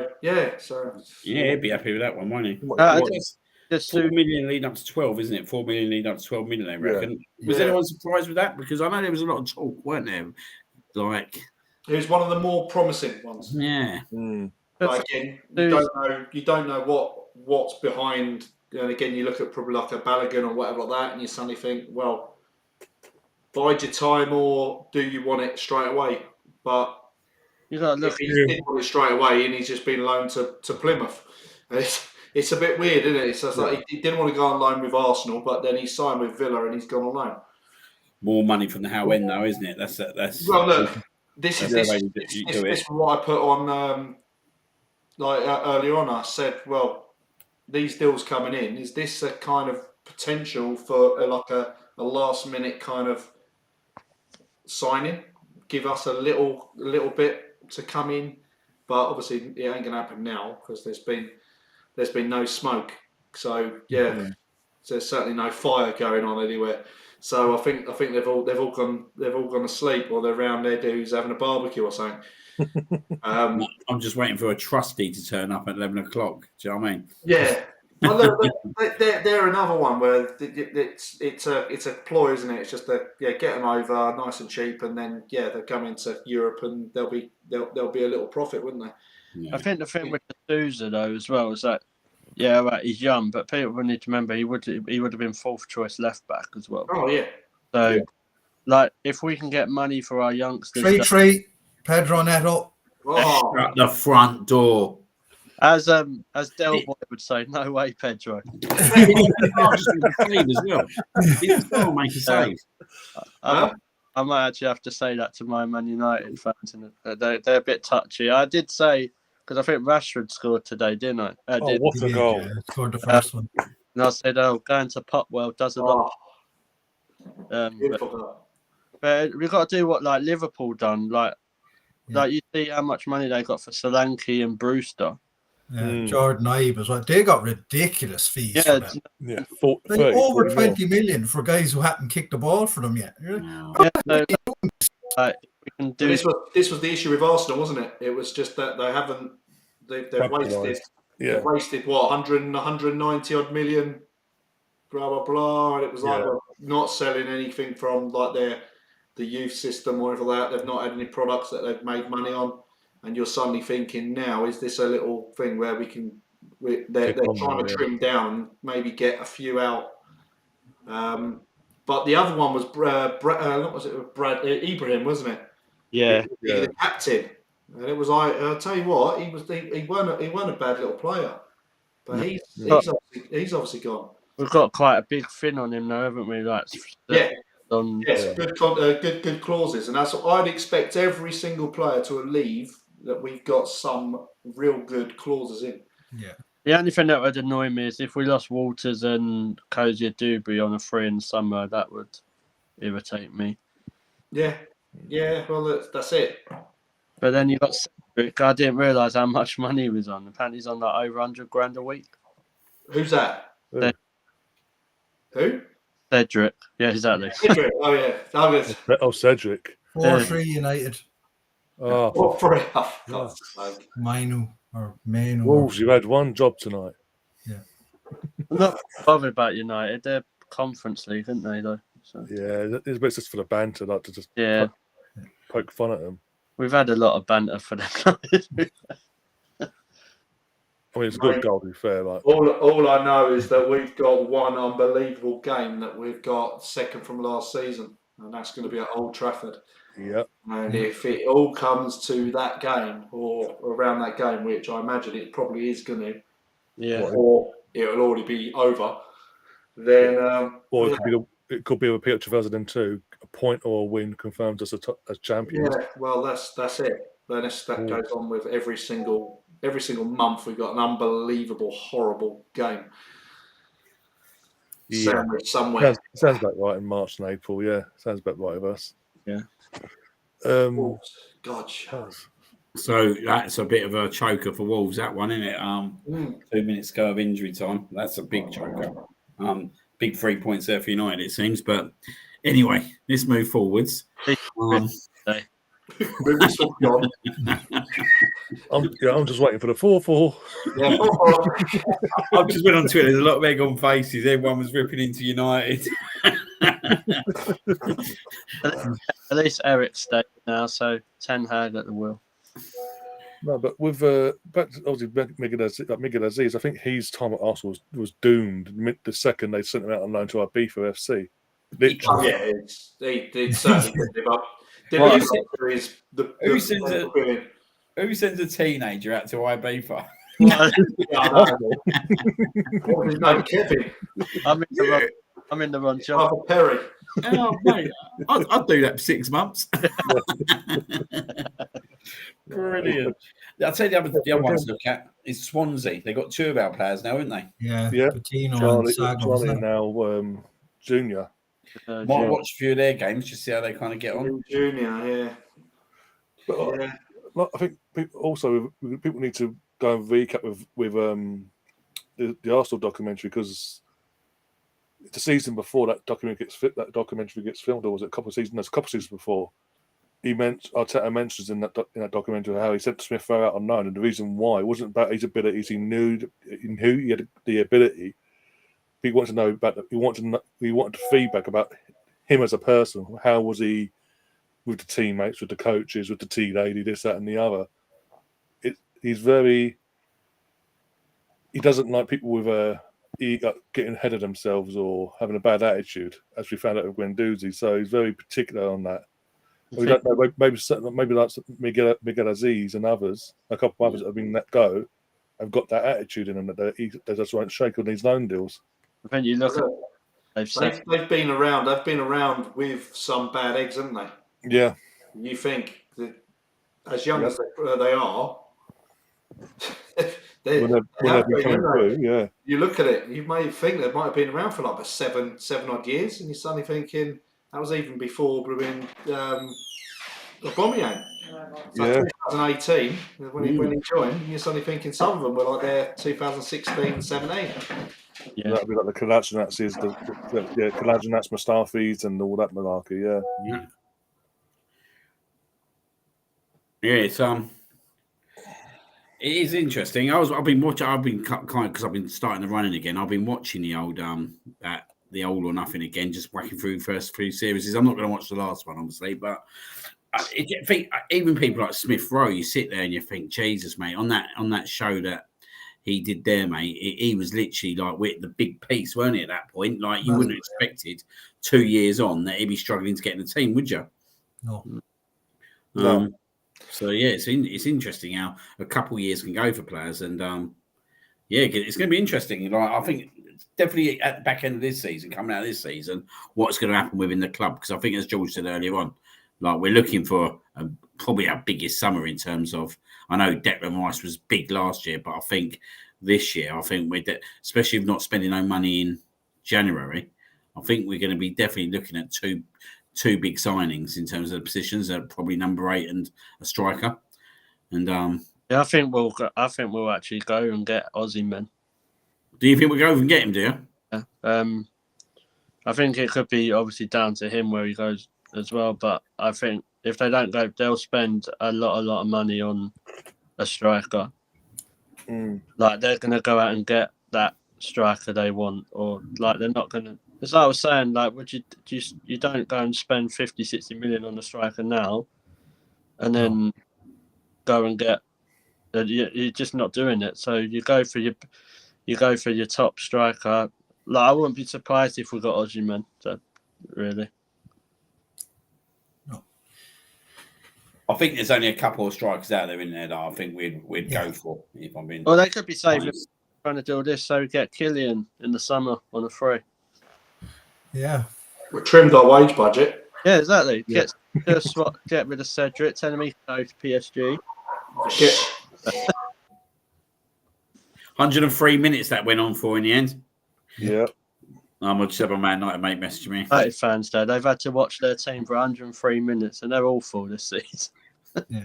he'd be happy with that one, won't he? Just 4 million lead up to 12, isn't it? 4 million lead up to 12 million, I reckon. Was anyone surprised with that? Because I know there was a lot of talk, weren't there? Like, it was one of the more promising ones. Yeah. But again, you don't know what's behind. And again, you look at probably like a Balogun or whatever like that, and you suddenly think, well, bide your time, or do you want it straight away? But You got to look. He didn't want it straight away, and he's just been loaned to Plymouth. It's a bit weird, isn't it? It's just like he didn't want to go on loan with Arsenal, but then he signed with Villa and he's gone on loan. More money from the How End, though, isn't it? That's. Well, look, this is what I put on earlier on. I said, well, these deals coming in, is this a kind of potential for a last minute kind of signing? Give us a little bit to come in, but obviously it ain't going to happen now because there's been no smoke. So there's certainly no fire going on anywhere. So I think they've all gone to sleep, or they're around their dudes having a barbecue or something. I'm just waiting for a trustee to turn up at 11 o'clock. Do you know what I mean? Yeah. Well, look, they're another one where it's a ploy, isn't it? It's just get them over nice and cheap, and then they'll come into Europe and there'll be a little profit, wouldn't they? Yeah. I think the thing with the Sousa though as well is that he's young, but people need to remember he would have been fourth choice left back as well. Oh yeah. So like if we can get money for our youngsters, Pedro Neto. Shut the front door. As Del Boy would say, no way, Pedro. I might actually have to say that to my Man United fans. They're a bit touchy. I did say, because I think Rashford scored today, didn't I? What a goal. Scored the first one. And I said, going to Popwell does a lot. But we've got to do what like Liverpool done. Like you see how much money they got for Solanke and Brewster. Jordan Ibe as well. They got ridiculous fees for them. Yeah, over 20 million for guys who hadn't kicked the ball for them yet. This was the issue with Arsenal, wasn't it? It was just that they've wasted what 190 odd million, blah blah blah, and it was like not selling anything from like the youth system or anything like that. They've not had any products that they've made money on. And you're suddenly thinking now, is this a little thing where they're trying to trim down, maybe get a few out. But the other one was what was it? Brad Ibrahim, wasn't it? Yeah. The captain. And it was like, I'll tell you what, he weren't a bad little player. But he's obviously gone. We've got quite a big fin on him now, haven't we? Like, good clauses. And that's what I'd expect every single player to leave, that we've got some real good clauses in. Yeah. The only thing that would annoy me is if we lost Walters and Cozier Dewberry on a free in summer, that would irritate me. Yeah. Well, that's it. But then you got Cedric. I didn't realise how much money he was on. Apparently, he's on like over $100,000 a week. Who's that? Who? Cedric. Yeah, exactly. Cedric. Oh yeah. Cedric. 4-3 United. Oh, for it. Manu. Wolves, you had one job tonight. Yeah. I'm not bothered about United. They're Conference League, aren't they, though? So. Yeah, it's just for the banter, like to just poke fun at them. We've had a lot of banter for them. I mean, it's a good goal, to be fair. Like all I know is that we've got one unbelievable game that we've got second from last season, and that's going to be at Old Trafford. Yeah. And if it all comes to that game or around that game, which I imagine it probably is going to, or it will already be over, then it could be a repeat of 2002. A point or a win confirms us as champions. Yeah, well, that's it. Then that goes on with every single month. We've got an unbelievable, horrible game. Yeah, somewhere. Sounds about right in March and April. Yeah, sounds about right with us. Yeah. God. So that's a bit of a choker for Wolves, that one, isn't it? 2 minutes ago of injury time. That's a big choker. Big 3 points there for United, it seems. But anyway, let's move forwards. I'm just waiting for the 4-4. Yeah, 4-4. I've just went on Twitter. There's a lot of egg on faces. Everyone was ripping into United. At least Eric's stayed now, so Ten Hag at the wheel. No, but with back to, obviously Miguel Aziz, I think his time at Arsenal was doomed. The second they sent him out on loan to Ibiza FC. Literally. Yeah, they certainly didn't live up. Who said Who sends a teenager out to Ibiza? What? What was his name? Kevin. I'm in the wrong job. Arthur Perry. Oh, mate, I'd do that for 6 months. Brilliant. I'll tell you the other one to look at is Swansea. They've got 2 of our players now, haven't they? Yeah, Yeah. Patino Charlie, and Sago. Charlie now Junior. Might watch a few of their games just see how they kind of get on. Junior, yeah. But Yeah. I think people need to go and recap with the Arsenal documentary, because the season before that documentary gets filmed, or was it a couple of seasons? No, a couple of seasons before. Arteta mentions in that documentary how he sent Smith Rowe out on loan, and the reason why it wasn't about his abilities. He knew he had the ability. He wanted to know about. He wanted feedback about him as a person. How was he with the teammates, with the coaches, with the tea lady, this, that, and the other? He doesn't like people with getting ahead of themselves or having a bad attitude, as we found out with Guendouzi. So he's very particular on that. We don't know. Maybe like Miguel Aziz and others, a couple of others that have been let go, have got that attitude in them that they just won't shake on these loan deals. When you look at, They've been around. They've been around with some bad eggs, haven't they? Yeah. You think that as young as they are, they When they've been coming through, yeah. You look at it, you may think they might have been around for like seven odd years, and you're suddenly thinking that was even before Aubameyang. So 2018, when he joined, you're suddenly thinking some of them were like there 2016, 17. Yeah. That'd be like the Kolasinacs, Kolasinacs, Mustafis, and all that malarkey. Yeah. Yeah, it's it is interesting. I've been kind of, because I've been starting the running again. I've been watching the old the All or Nothing again, just whacking through the first 3 series. I'm not going to watch the last one, obviously, but I think even people like Smith Rowe, you sit there and you think, Jesus, mate, on that show that he did there, mate, he was literally like with the big piece, weren't he, at that point? Like, you wouldn't have expected 2 years on that he'd be struggling to get in the team, would you? No. So yeah, it's interesting how a couple of years can go for players, and yeah, it's going to be interesting. Like, I think it's definitely at the back end of this season, coming out of this season, what's going to happen within the club, because I think, as George said earlier on, like, we're looking for probably our biggest summer in terms of. I know Declan Rice was big last year, but I think this year, especially if not spending no money in January, I think we're going to be definitely looking at two big signings in terms of the positions, probably number 8 and a striker. And I think we'll actually go and get Aussie men. Do you think we'll go over and get him? Do you? Yeah. I think it could be obviously down to him where he goes as well. But I think if they don't go, they'll spend a lot of money on a striker. Like, they're going to go out and get that striker they want, or like they're not going to. As I was saying, like, you don't go and spend 50, 60 million on a striker now, and then go and get. You're just not doing it. So you go for your top striker. Like, I wouldn't be surprised if we got Osimhen. So, really. No. I think there's only a couple of strikers out there in there that I think we'd go for. If I'm being. Well, they could be saving, trying to do this, so we get Killian in the summer on a free. Yeah. We trimmed our wage budget. Yeah, exactly. Yeah. Get rid of Cedric. Tell him he can go to PSG. 103 minutes that went on for in the end. Yeah. I'm a Seven Man United mate messaging me. United fans, though, they've had to watch their team for 103 minutes, and they're awful this season. Yeah.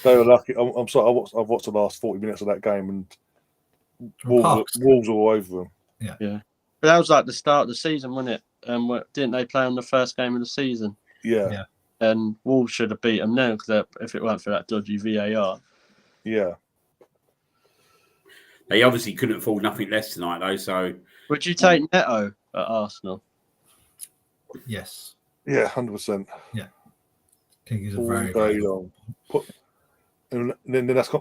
They were lucky. I'm sorry. I've watched the last 40 minutes of that game, and Wolves are all over them. Yeah. But that was like the start of the season, wasn't it? Didn't they play on the first game of the season? Yeah. And Wolves should have beat them now, because if it weren't for that dodgy VAR. Yeah. They obviously couldn't afford nothing less tonight, though. So, would you take Neto at Arsenal? Yes. Yeah, 100%. Yeah. I think he's a all very day good. long. And then that's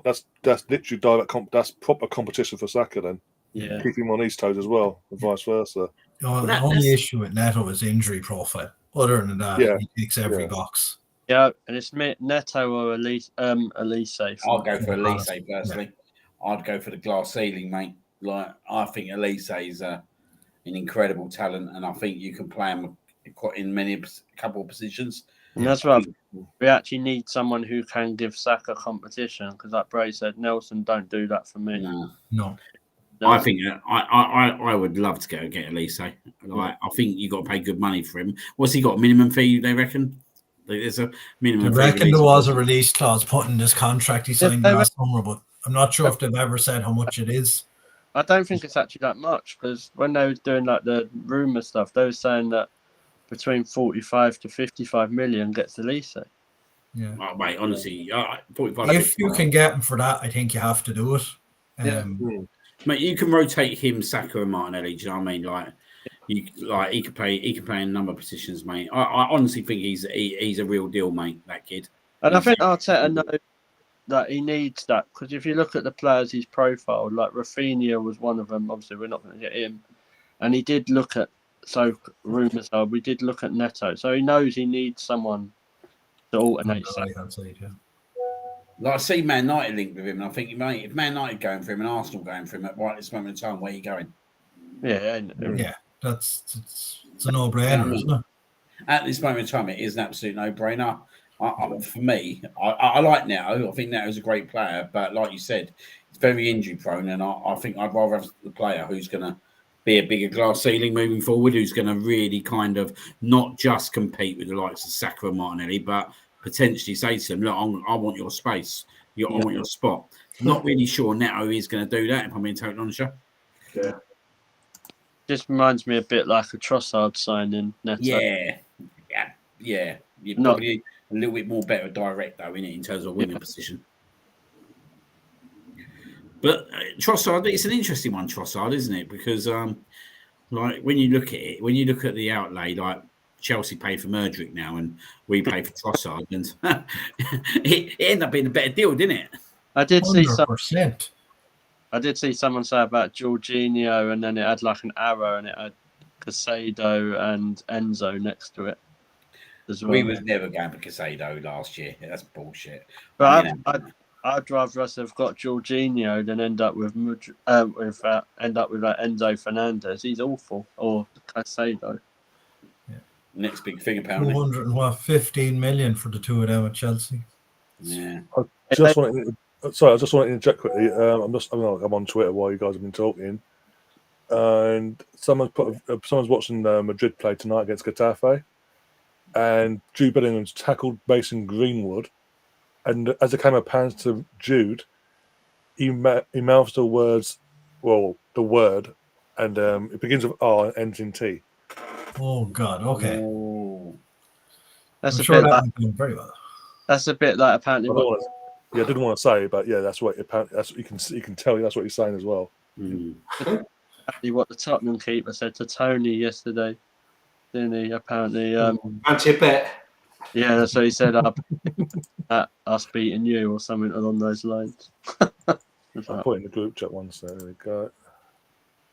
literally direct. That's proper competition for Saka. Then keep him on his toes as well, and vice versa. The only issue with Neto is injury profile. Other than that, he ticks every box. Yeah, and it's Neto or Elise. Elise. I'll go for Elise personally. I'd go for the glass ceiling, mate. Like I think Elise is an incredible talent, and I think you can play him in couple of positions. And that's why we actually need someone who can give Saka competition, because like Bray said, Nelson don't do that for me. No. I think I would love to go get Elise. Like, I think you got to pay good money for him. What's he got? A minimum fee? They reckon there's a minimum. I reckon there was a release clause put in this contract he signed last summer, but I'm not sure if they've ever said how much it is. I don't think it's actually that much, because when they was doing like the rumor stuff, they were saying that between 45 to 55 million gets Elise. Yeah. Oh, mate, honestly, 45. If you can get him for that, I think you have to do it. Mate, you can rotate him, Saka, and Martinelli. Do you know what I mean? He can play in a number of positions, mate. I honestly think he's a real deal, mate. That kid. And I think Arteta knows that he needs that, because if you look at the players he's profiled, like Rafinha was one of them. Obviously, we're not going to get him, and he did look at. So rumours are we did look at Neto, so he knows he needs someone to alternate. Like I see Man United linked with him, and I think, mate, if Man United going for him and Arsenal going for him at right this moment in time, where are you going? Yeah, it's a no-brainer, isn't it? At this moment in time, it is an absolute no-brainer. For me, I like Neto. I think Neto's a great player, but like you said, it's very injury-prone, and I think I'd rather have the player who's going to be a bigger glass ceiling moving forward, who's going to really kind of not just compete with the likes of Saka and Martinelli, but potentially say to them, look, I want your space. I want your spot. Not really sure Neto is going to do that, if I'm being totally honest. Yeah. Just reminds me a bit like a Trossard signing, Neto. Yeah. You're probably a little bit more better direct, though, innit, in terms of winning position. But Trossard, it's an interesting one, Trossard, isn't it? Because, like, when you look at the outlay, like Chelsea pay for Mudryk now, and we pay for Trossard, and it ended up being a better deal, didn't it? I did 100%. see someone say about Jorginho, and then it had like an arrow, and it had Casado and Enzo next to it as well. We was never going for Casado last year. That's bullshit. But I'd rather us have got Jorginho than end up with like Enzo Fernandez. He's awful, or Casado. Next big thing, apparently. 215 million for the two of them at Chelsea. Yeah. I just wanted to interject quickly. I'm on Twitter while you guys have been talking, and someone's watching Madrid play tonight against Getafe, and Jude Bellingham's tackled Mason Greenwood, and as the camera pans to Jude, he mouths the word, and it begins with R and ends in T. Oh God! Okay. Oh. That's I'm a sure bit that like. went very well. That's a bit like apparently. I didn't want to say, but yeah, that's what you can tell. That's what he's saying as well. Apparently what the Tottenham keeper said to Tony yesterday, didn't he? Apparently, Fancy a bet? yeah, that's what he said. Us beating you or something along those lines. I put in the group chat once. There we go.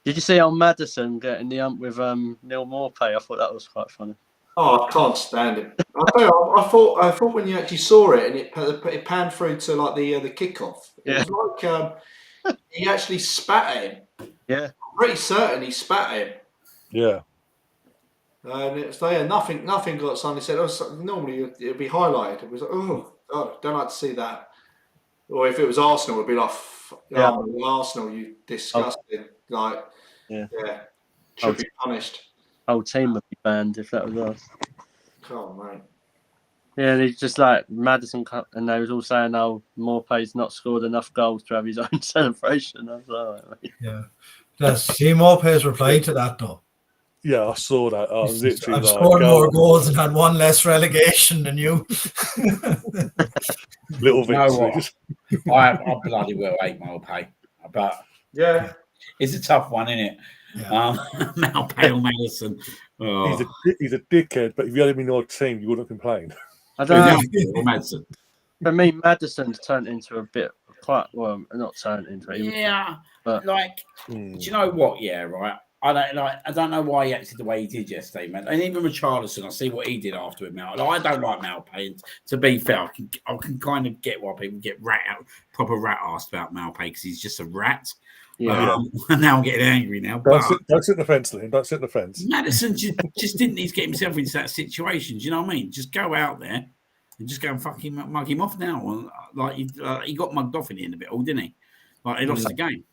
Did you see on Maddison getting the ump with Neil Maupay? I thought that was quite funny. Oh, I can't stand it. I thought when you actually saw it and it panned through to like the kickoff, it was like he actually spat at him. Yeah, I'm pretty certain he spat at him. Yeah. And it's there. Nothing got signed. He said, normally it'd be highlighted. It was like, oh, don't like to see that. Or if it was Arsenal, it'd be like, Arsenal, you disgusting. Should be punished. Whole team would be banned if that was us. Oh, mate. Yeah, and he's just like Maddison, and they was all saying, "Oh, Maupay's not scored enough goals to have his own celebration." I was like, mate. Yeah. See Maupay's reply to that though. Yeah, I saw that. I was literally I've scored more goals and had one less relegation than you. Little victories. I bloody well hate Maupay, but yeah, it's a tough one, isn't it? Yeah. Maupay or Madison. Oh. He's a dickhead, but if you had him in your team, you wouldn't complain. I don't know. Or Madison. For me, Maddison's turned into a bit quite not turned into it. Yeah, but like, do you know what? Yeah, right. I don't know why he acted the way he did yesterday, man. And even Richarlison, I see what he did after him. Now, I don't like Malpay. And to be fair, I can kind of get why people get proper rat asked about Malpay because he's just a rat. Yeah. Now I'm getting angry now. Don't sit in the fence, Liam. Don't sit in the fence. Maddison just didn't need to get himself into that situation. Do you know what I mean? Just go out there and just go and fucking mug him off now. Like he got mugged off in the end of it all, didn't he? Like he lost the game.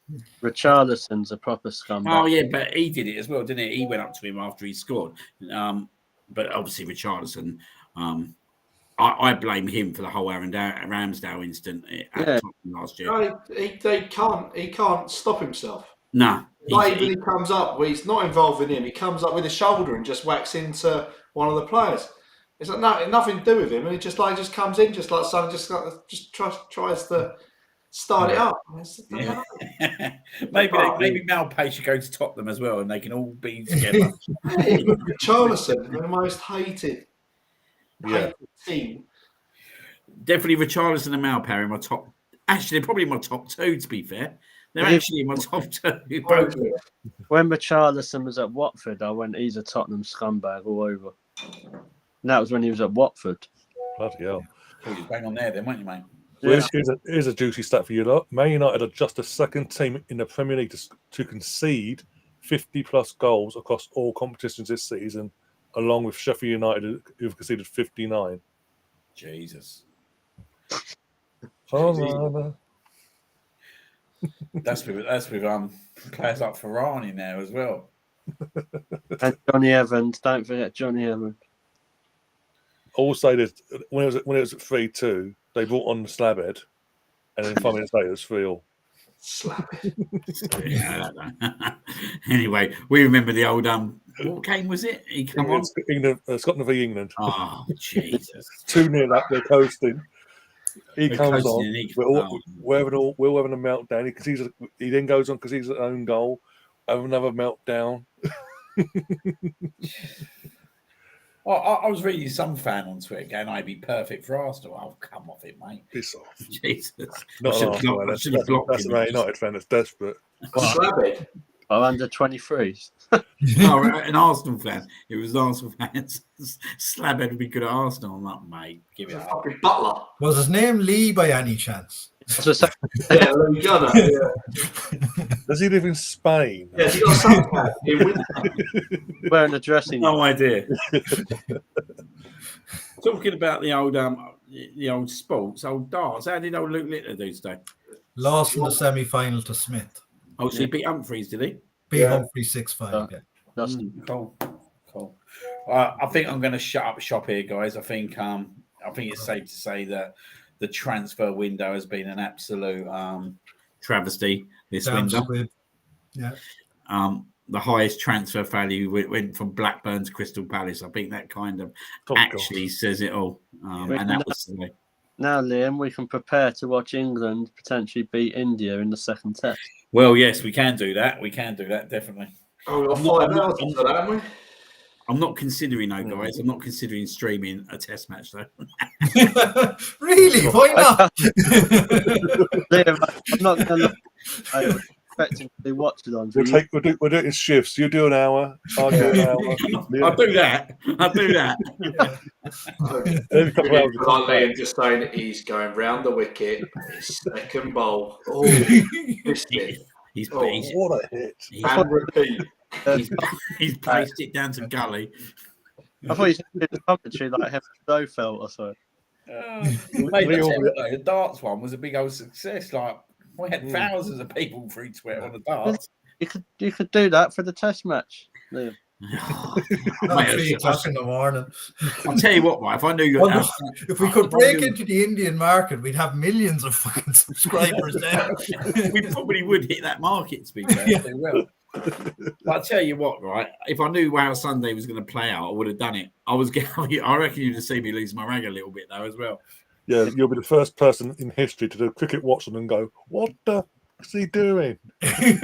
Richarlison's a proper scumbag. Oh yeah, but he did it as well, didn't he? He went up to him after he scored. But obviously Richarlison, I blame him for the whole Ramsdale incident at Tottenham last year. No, he can't stop himself. No. Like when he comes up, well, he's not involved in him. He comes up with his shoulder and just whacks into one of the players. It's like nothing to do with him, and he just comes in, just tries to start it up. Yeah. maybe Malpay should go to Tottenham as well, and they can all be together. Richarlison, the most hated team. Definitely Richarlison and Malpay are in my top. Actually, they're probably my top two. To be fair, they're actually in my top two. Both. When Richarlison was at Watford, I went, he's a Tottenham scumbag all over. And that was when he was at Watford. Bloody hell. You was bang on there then, weren't you, mate? Well, here's a juicy stat for you lot. Man United are just the second team in the Premier League to concede 50-plus goals across all competitions this season, along with Sheffield United, who've conceded 59. Jesus. Oh, That's with players like Varane now as well. And Johnny Evans, don't forget Johnny Evans. Also, when it was at 3-2, they brought on Slabhead, and then 5 minutes later it was 3-3. Slabhead. Anyway, we remember the old what game was it? He come on England, Scotland v England. Oh Jesus! 2-0 up, they're coasting. He They're comes coasting on. We're having a meltdown. He then goes on because he's at own goal. Have another meltdown. I was reading some fan on Twitter going, "I'd be perfect for Arsenal." Oh, come off it, mate! Piss off. Jesus! Not an Arsenal fan. That's a Man United fan that's desperate. Slabhead. Oh, under 23s. No, an Arsenal fan. It was Arsenal fans. Slabhead would be good at Arsenal. I'm like, mate, give it up. Butler. Was his name Lee by any chance? Yeah, Lee Gunner. Yeah. Does he live in Spain? Yeah, he got something in winter. Wearing a dressing. No idea. Talking about the old sports, old darts. How did old Luke Littler do today? Lost in the semi-final to Smith. Oh, so he beat Humphreys, did he? Beat Humphrey 6-5. Cool. I think I'm going to shut up shop here, guys. I think it's safe to say that the transfer window has been an absolute travesty this window. Yeah. The highest transfer value went from Blackburn to Crystal Palace. I think that kind of says it all. And that was the way. Now, Liam, we can prepare to watch England potentially beat India in the second test. Well, yes, we can do that. Definitely. Oh, we've got 5 hours for that, haven't we? I'm not considering, guys. I'm not considering streaming a test match, though. Really? Why not? Liam, I'm not going to. I'm expecting to be watching on. We'll do it in shifts. You do an hour. I'll do an hour. I'll do that. Liam just saying that he's going round the wicket. His second bowl. Oh, missed it. What a hit. And repeat. He's placed it down to gully. I thought you did the commentary like Henry Blofeld or so. The darts one was a big old success. Like we had thousands of people through Twitter on the darts. You could do that for the test match. Liam. Not 3 o'clock in the morning. I'll tell you what, right? If I knew if we could break into the Indian market, we'd have millions of fucking subscribers there. We probably would hit that market, to be fair. Yeah. Well. But I'll tell you what, right? If I knew Wow Sunday was going to play out, I would have done it. I reckon you'd have seen me lose my rag a little bit, though, as well. Yeah, you'll be the first person in history to do cricket watching and go, what the is he doing? We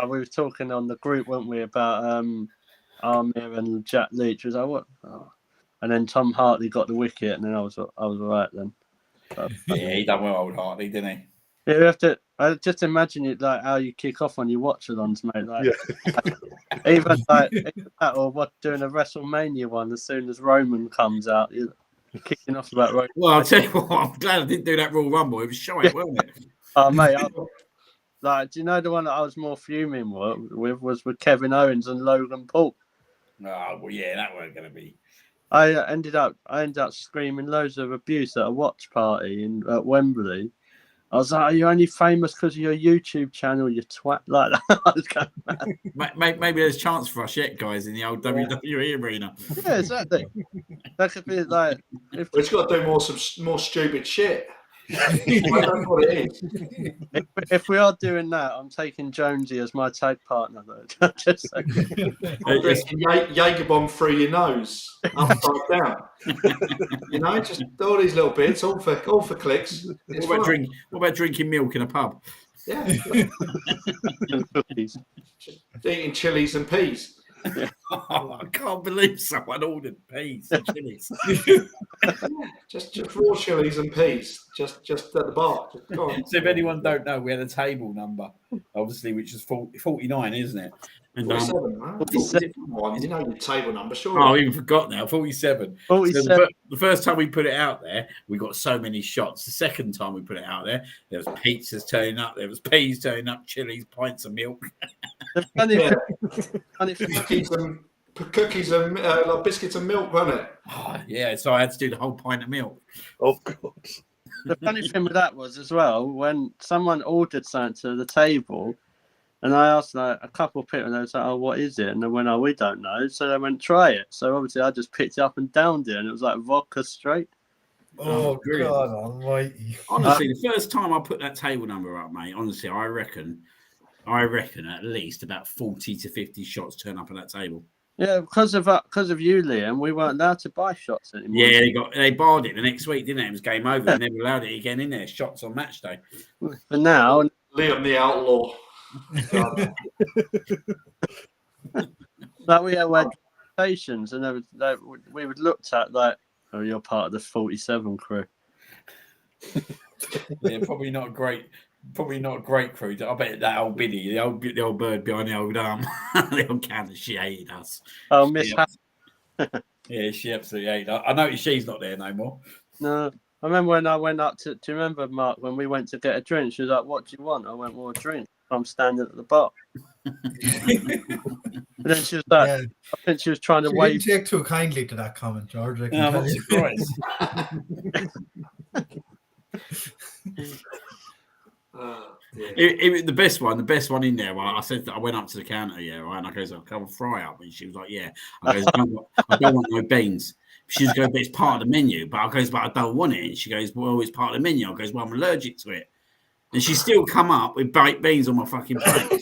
were talking on the group, weren't we, about Amir and Jack Leach. Was like, what? Oh. And then Tom Hartley got the wicket, and then I was all right then. Yeah, he done well, old Hartley, didn't he? Yeah, we have to. I just imagine it like how you kick off on your watch-alongs, mate. Like, Yeah. even that, or what doing a WrestleMania one as soon as Roman comes out, you're kicking off about Roman. Well, I'll tell you what, I'm glad I didn't do that Royal Rumble. It was shite, wasn't it? Oh, mate, like, do you know the one that I was more fuming with was with Kevin Owens and Logan Paul? Oh, well, yeah, that weren't going to be. I ended up screaming loads of abuse at a watch party at Wembley. I was like, "Are you only famous because of your YouTube channel, you twat?" Like that. I was going mad. Maybe there's a chance for us yet, guys, in the old WWE arena. Yeah, exactly. That could be like. It's got to do more stupid shit. I don't know what it is. If we are doing that, I'm taking Jonesy as my tag partner, though. Just so. I'm drinking Jaeger bomb through your nose, upside down. You know, just all these little bits, all for clicks. What about drinking milk in a pub? Yeah. Eating chilies and peas. Oh, I can't believe someone ordered peas and chilies. Just raw chilies and peas, just at the bar. So if anyone don't know, we had a table number, obviously, which is 49, isn't it? And 47, man. 47. You know your table number, sure. Oh, I even forgot now. 47. 47. So the first time we put it out there, we got so many shots. The second time we put it out there was pizzas turning up, there was peas turning up, chilies, pints of milk. Cookies and like biscuits and milk, wasn't it? Oh, yeah, so I had to do the whole pint of milk. Oh, God. The funny thing with that was as well, when someone ordered something to the table, and I asked like a couple of people, and they was like, "Oh, what is it?" And they went, "Oh, we don't know." So they went, "Try it." So obviously, I just picked it up and downed it, and it was like vodka straight. Oh, brilliant. God almighty. Honestly, the first time I put that table number up, mate, honestly, I reckon at least about 40 to 50 shots turn up at that table. Yeah, because of you, Liam, we weren't allowed to buy shots anymore. Yeah, they barred it the next week, didn't it? It was game over. They never allowed it again in there. Shots on match day. But now, Liam the outlaw. like we had stations, and there was, we would looked at like, "Oh, you're part of the 47 crew." Yeah, probably not a great crew. I bet that old biddy, the old bird behind the old the old cannon, she hated us. Oh, Miss. Yeah, she absolutely hated us. I noticed she's not there no more. No, I remember when I went up to. Do you remember, Mark, when we went to get a drink? She was like, "What do you want?" I went, "Well, a drink." I'm standing at the bar. And then she was like, Yeah. I think she was trying to You wave. didn't take too kindly to that comment, George. I can I'm tell not you. Yeah. The best one in there. Right? I said that I went up to the counter, yeah, right, and I goes, "I'll come and fry up," and she was like, "Yeah." I goes, I don't want no beans. She was going, "But it's part of the menu." But I goes, "But I don't want it." And she goes, "Well, it's part of the menu." I goes, "Well, I'm allergic to it." And she still come up with baked beans on my fucking plate.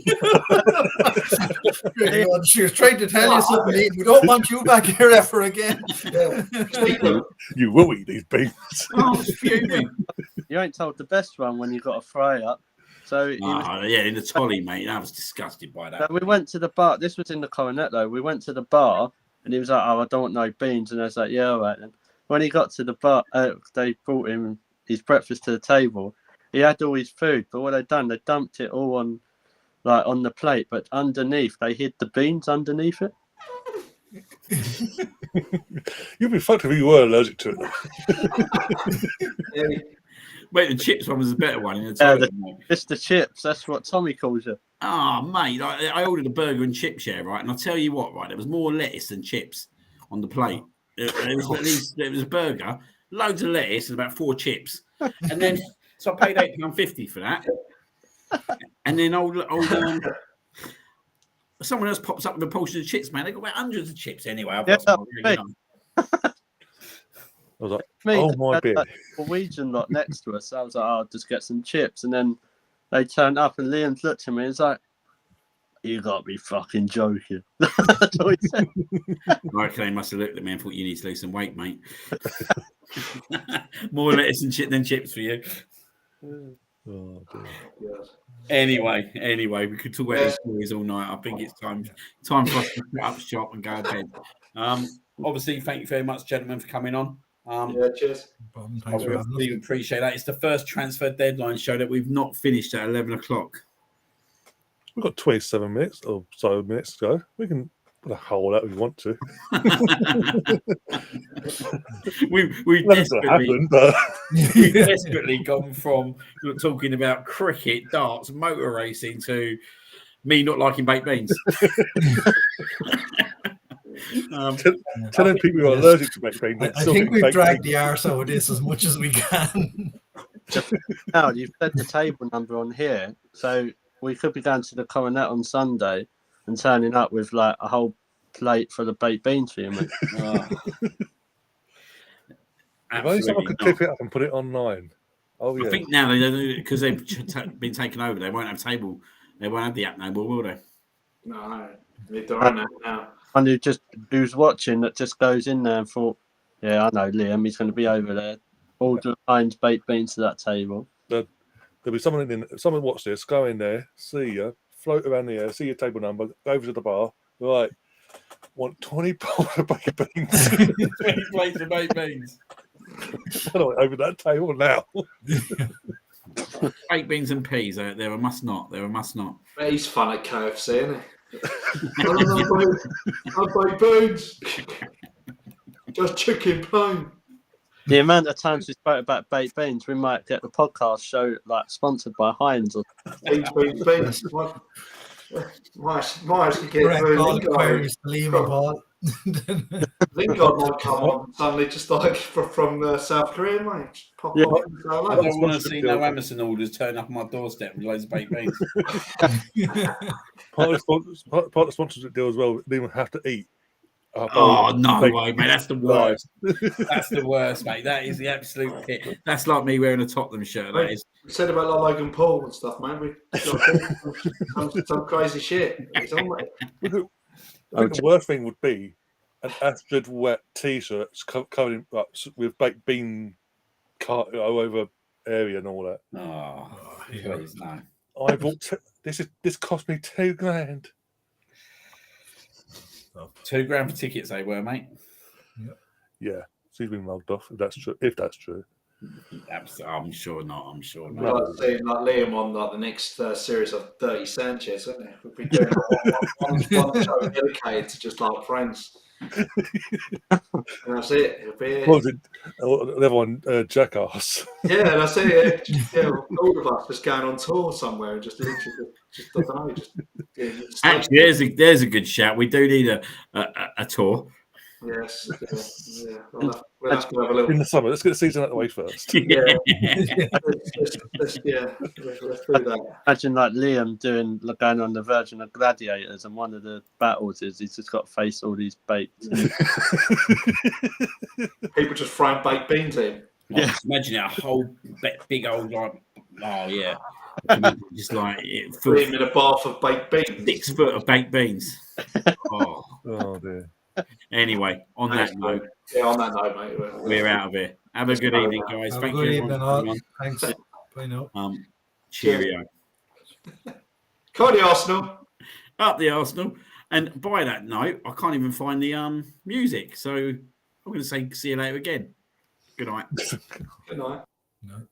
She was trying to tell you something. We don't want you back here ever again. You will eat these beans. Oh, it's fuming. You ain't told the best one when you got a fry up. So yeah, in the tolly, mate. I was disgusted by that. So we went to the bar. This was in the Coronet, though. We went to the bar, and he was like, "Oh, I don't want no beans." And I was like, "Yeah, all right then." When he got to the bar, they brought him his breakfast to the table. He had all his food, but what they'd done, they dumped it all on the plate, but underneath, they hid the beans underneath it. You'd be fucked if you were allergic to it. Wait, the chips one was a better one in the toilet. It's the chips. That's what Tommy calls it. Oh, mate, I ordered a burger and chips, yeah, right? And I'll tell you what, right? There was more lettuce than chips on the plate. It was a burger, loads of lettuce, and about 4 chips. And then, so I paid £8.50 for that. And then someone else pops up with a portion of chips, man. They got about hundreds of chips anyway. I've got some really I was like, "Oh my baby." Norwegian lot next to us. I was like, "Oh, I'll just get some chips." And then they turned up, and Liam looked at me and was like, "You got to be fucking joking." That's what he said. I reckon they must have looked at me and thought, "You need to lose some weight, mate." More lettuce than chips for you. Oh, dear. Anyway, we could talk about these stories all night. I think it's time for us to put up shop and go to bed. Obviously, thank you very much, gentlemen, for coming on. Yeah, cheers. Problem. I Thanks for having really us. appreciate that. It's the first transfer deadline show that we've not finished at 11 o'clock. We've got 27 minutes or so minutes to go. We can put a hole out if we want to. We've Nothing's going to happen, but we've desperately gone from talking about cricket, darts, motor racing to me not liking baked beans. telling people who are allergic to baked beans. I think we've dragged the arse out of this as much as we can. Now you've said the table number on here, so we could be going to the Coronet on Sunday and turning up with like a whole plate full of baked beans for you, mate. If only someone could clip it up and put it online. Oh yeah. I think now because they've been taken over, they won't have table. They won't have the app no more, will they? No, they're on that now. And who's watching that just goes in there and thought, yeah, I know Liam, he's going to be over there. Order Heinz baked beans to that table. There'll be someone someone watch this, go in there, see you, float around the air, see your table number, go over to the bar, right, want 20 bowls of baked beans. 20 plates of baked beans. Over that table now. Baked beans and peas, they're a must not. They're a must not. But he's fun at KFC, isn't he? No baked beans. Just chicken plain. The amount of times we spoke about baked beans, we might get the podcast show like sponsored by Heinz or Beans. Might get Queries to Liam and Paul. Lingard might come on suddenly, just like from South Korea, mate. Just pop Yeah. on. I don't want to see no Amazon orders turn up on my doorstep with loads of baked beans. Part of the sponsorship deal as well, they will have to eat. Oh, no way, mate. That's the worst. That's the worst, mate. That is the absolute pit. That's like me wearing a Tottenham shirt. That is. We said about like Logan Paul and stuff, man. We some crazy shit. It's on, mate. I think the worst thing would be an Astrid wet T-shirt covered in with baked bean all over area and all that. Oh, please, no. I bought this cost me $2,000. £2,000 for tickets, they were, mate. Yeah, she's been mugged off. If that's true. I'm sure not. I'm sure not. Well, I'd say like Liam on like the next series of 30 Sanchez, wouldn't it? We'd be doing one show dedicated to just like friends. And that's it. It'll be What was it? Another one, Jackass. Yeah, that's it. Yeah, all of us just going on tour somewhere and just literally, just I don't know, just Actually, there's a good shout. We do need a tour. Yes, yeah. We'll have to have a little. In the summer. Let's get the season out of the way first. Yeah, let's do that. imagine like Liam going on the Virgin of Gladiators, and one of the battles is he's just got to face all these baked. People just throwing baked beans in. Yeah, just imagine it, a whole big old like, oh yeah, just like Put him in a bath of baked beans. 6 foot of baked beans. Oh, Oh dear. Anyway, on that note, mate, we're out of here. Have a good evening, guys. Have a Thank good you. evening, all. Thanks. Bye now. Cheerio. Come on, the Arsenal. Up the Arsenal. And by that note, I can't even find the music. So I'm going to say see you later again. Good night. Good night. No.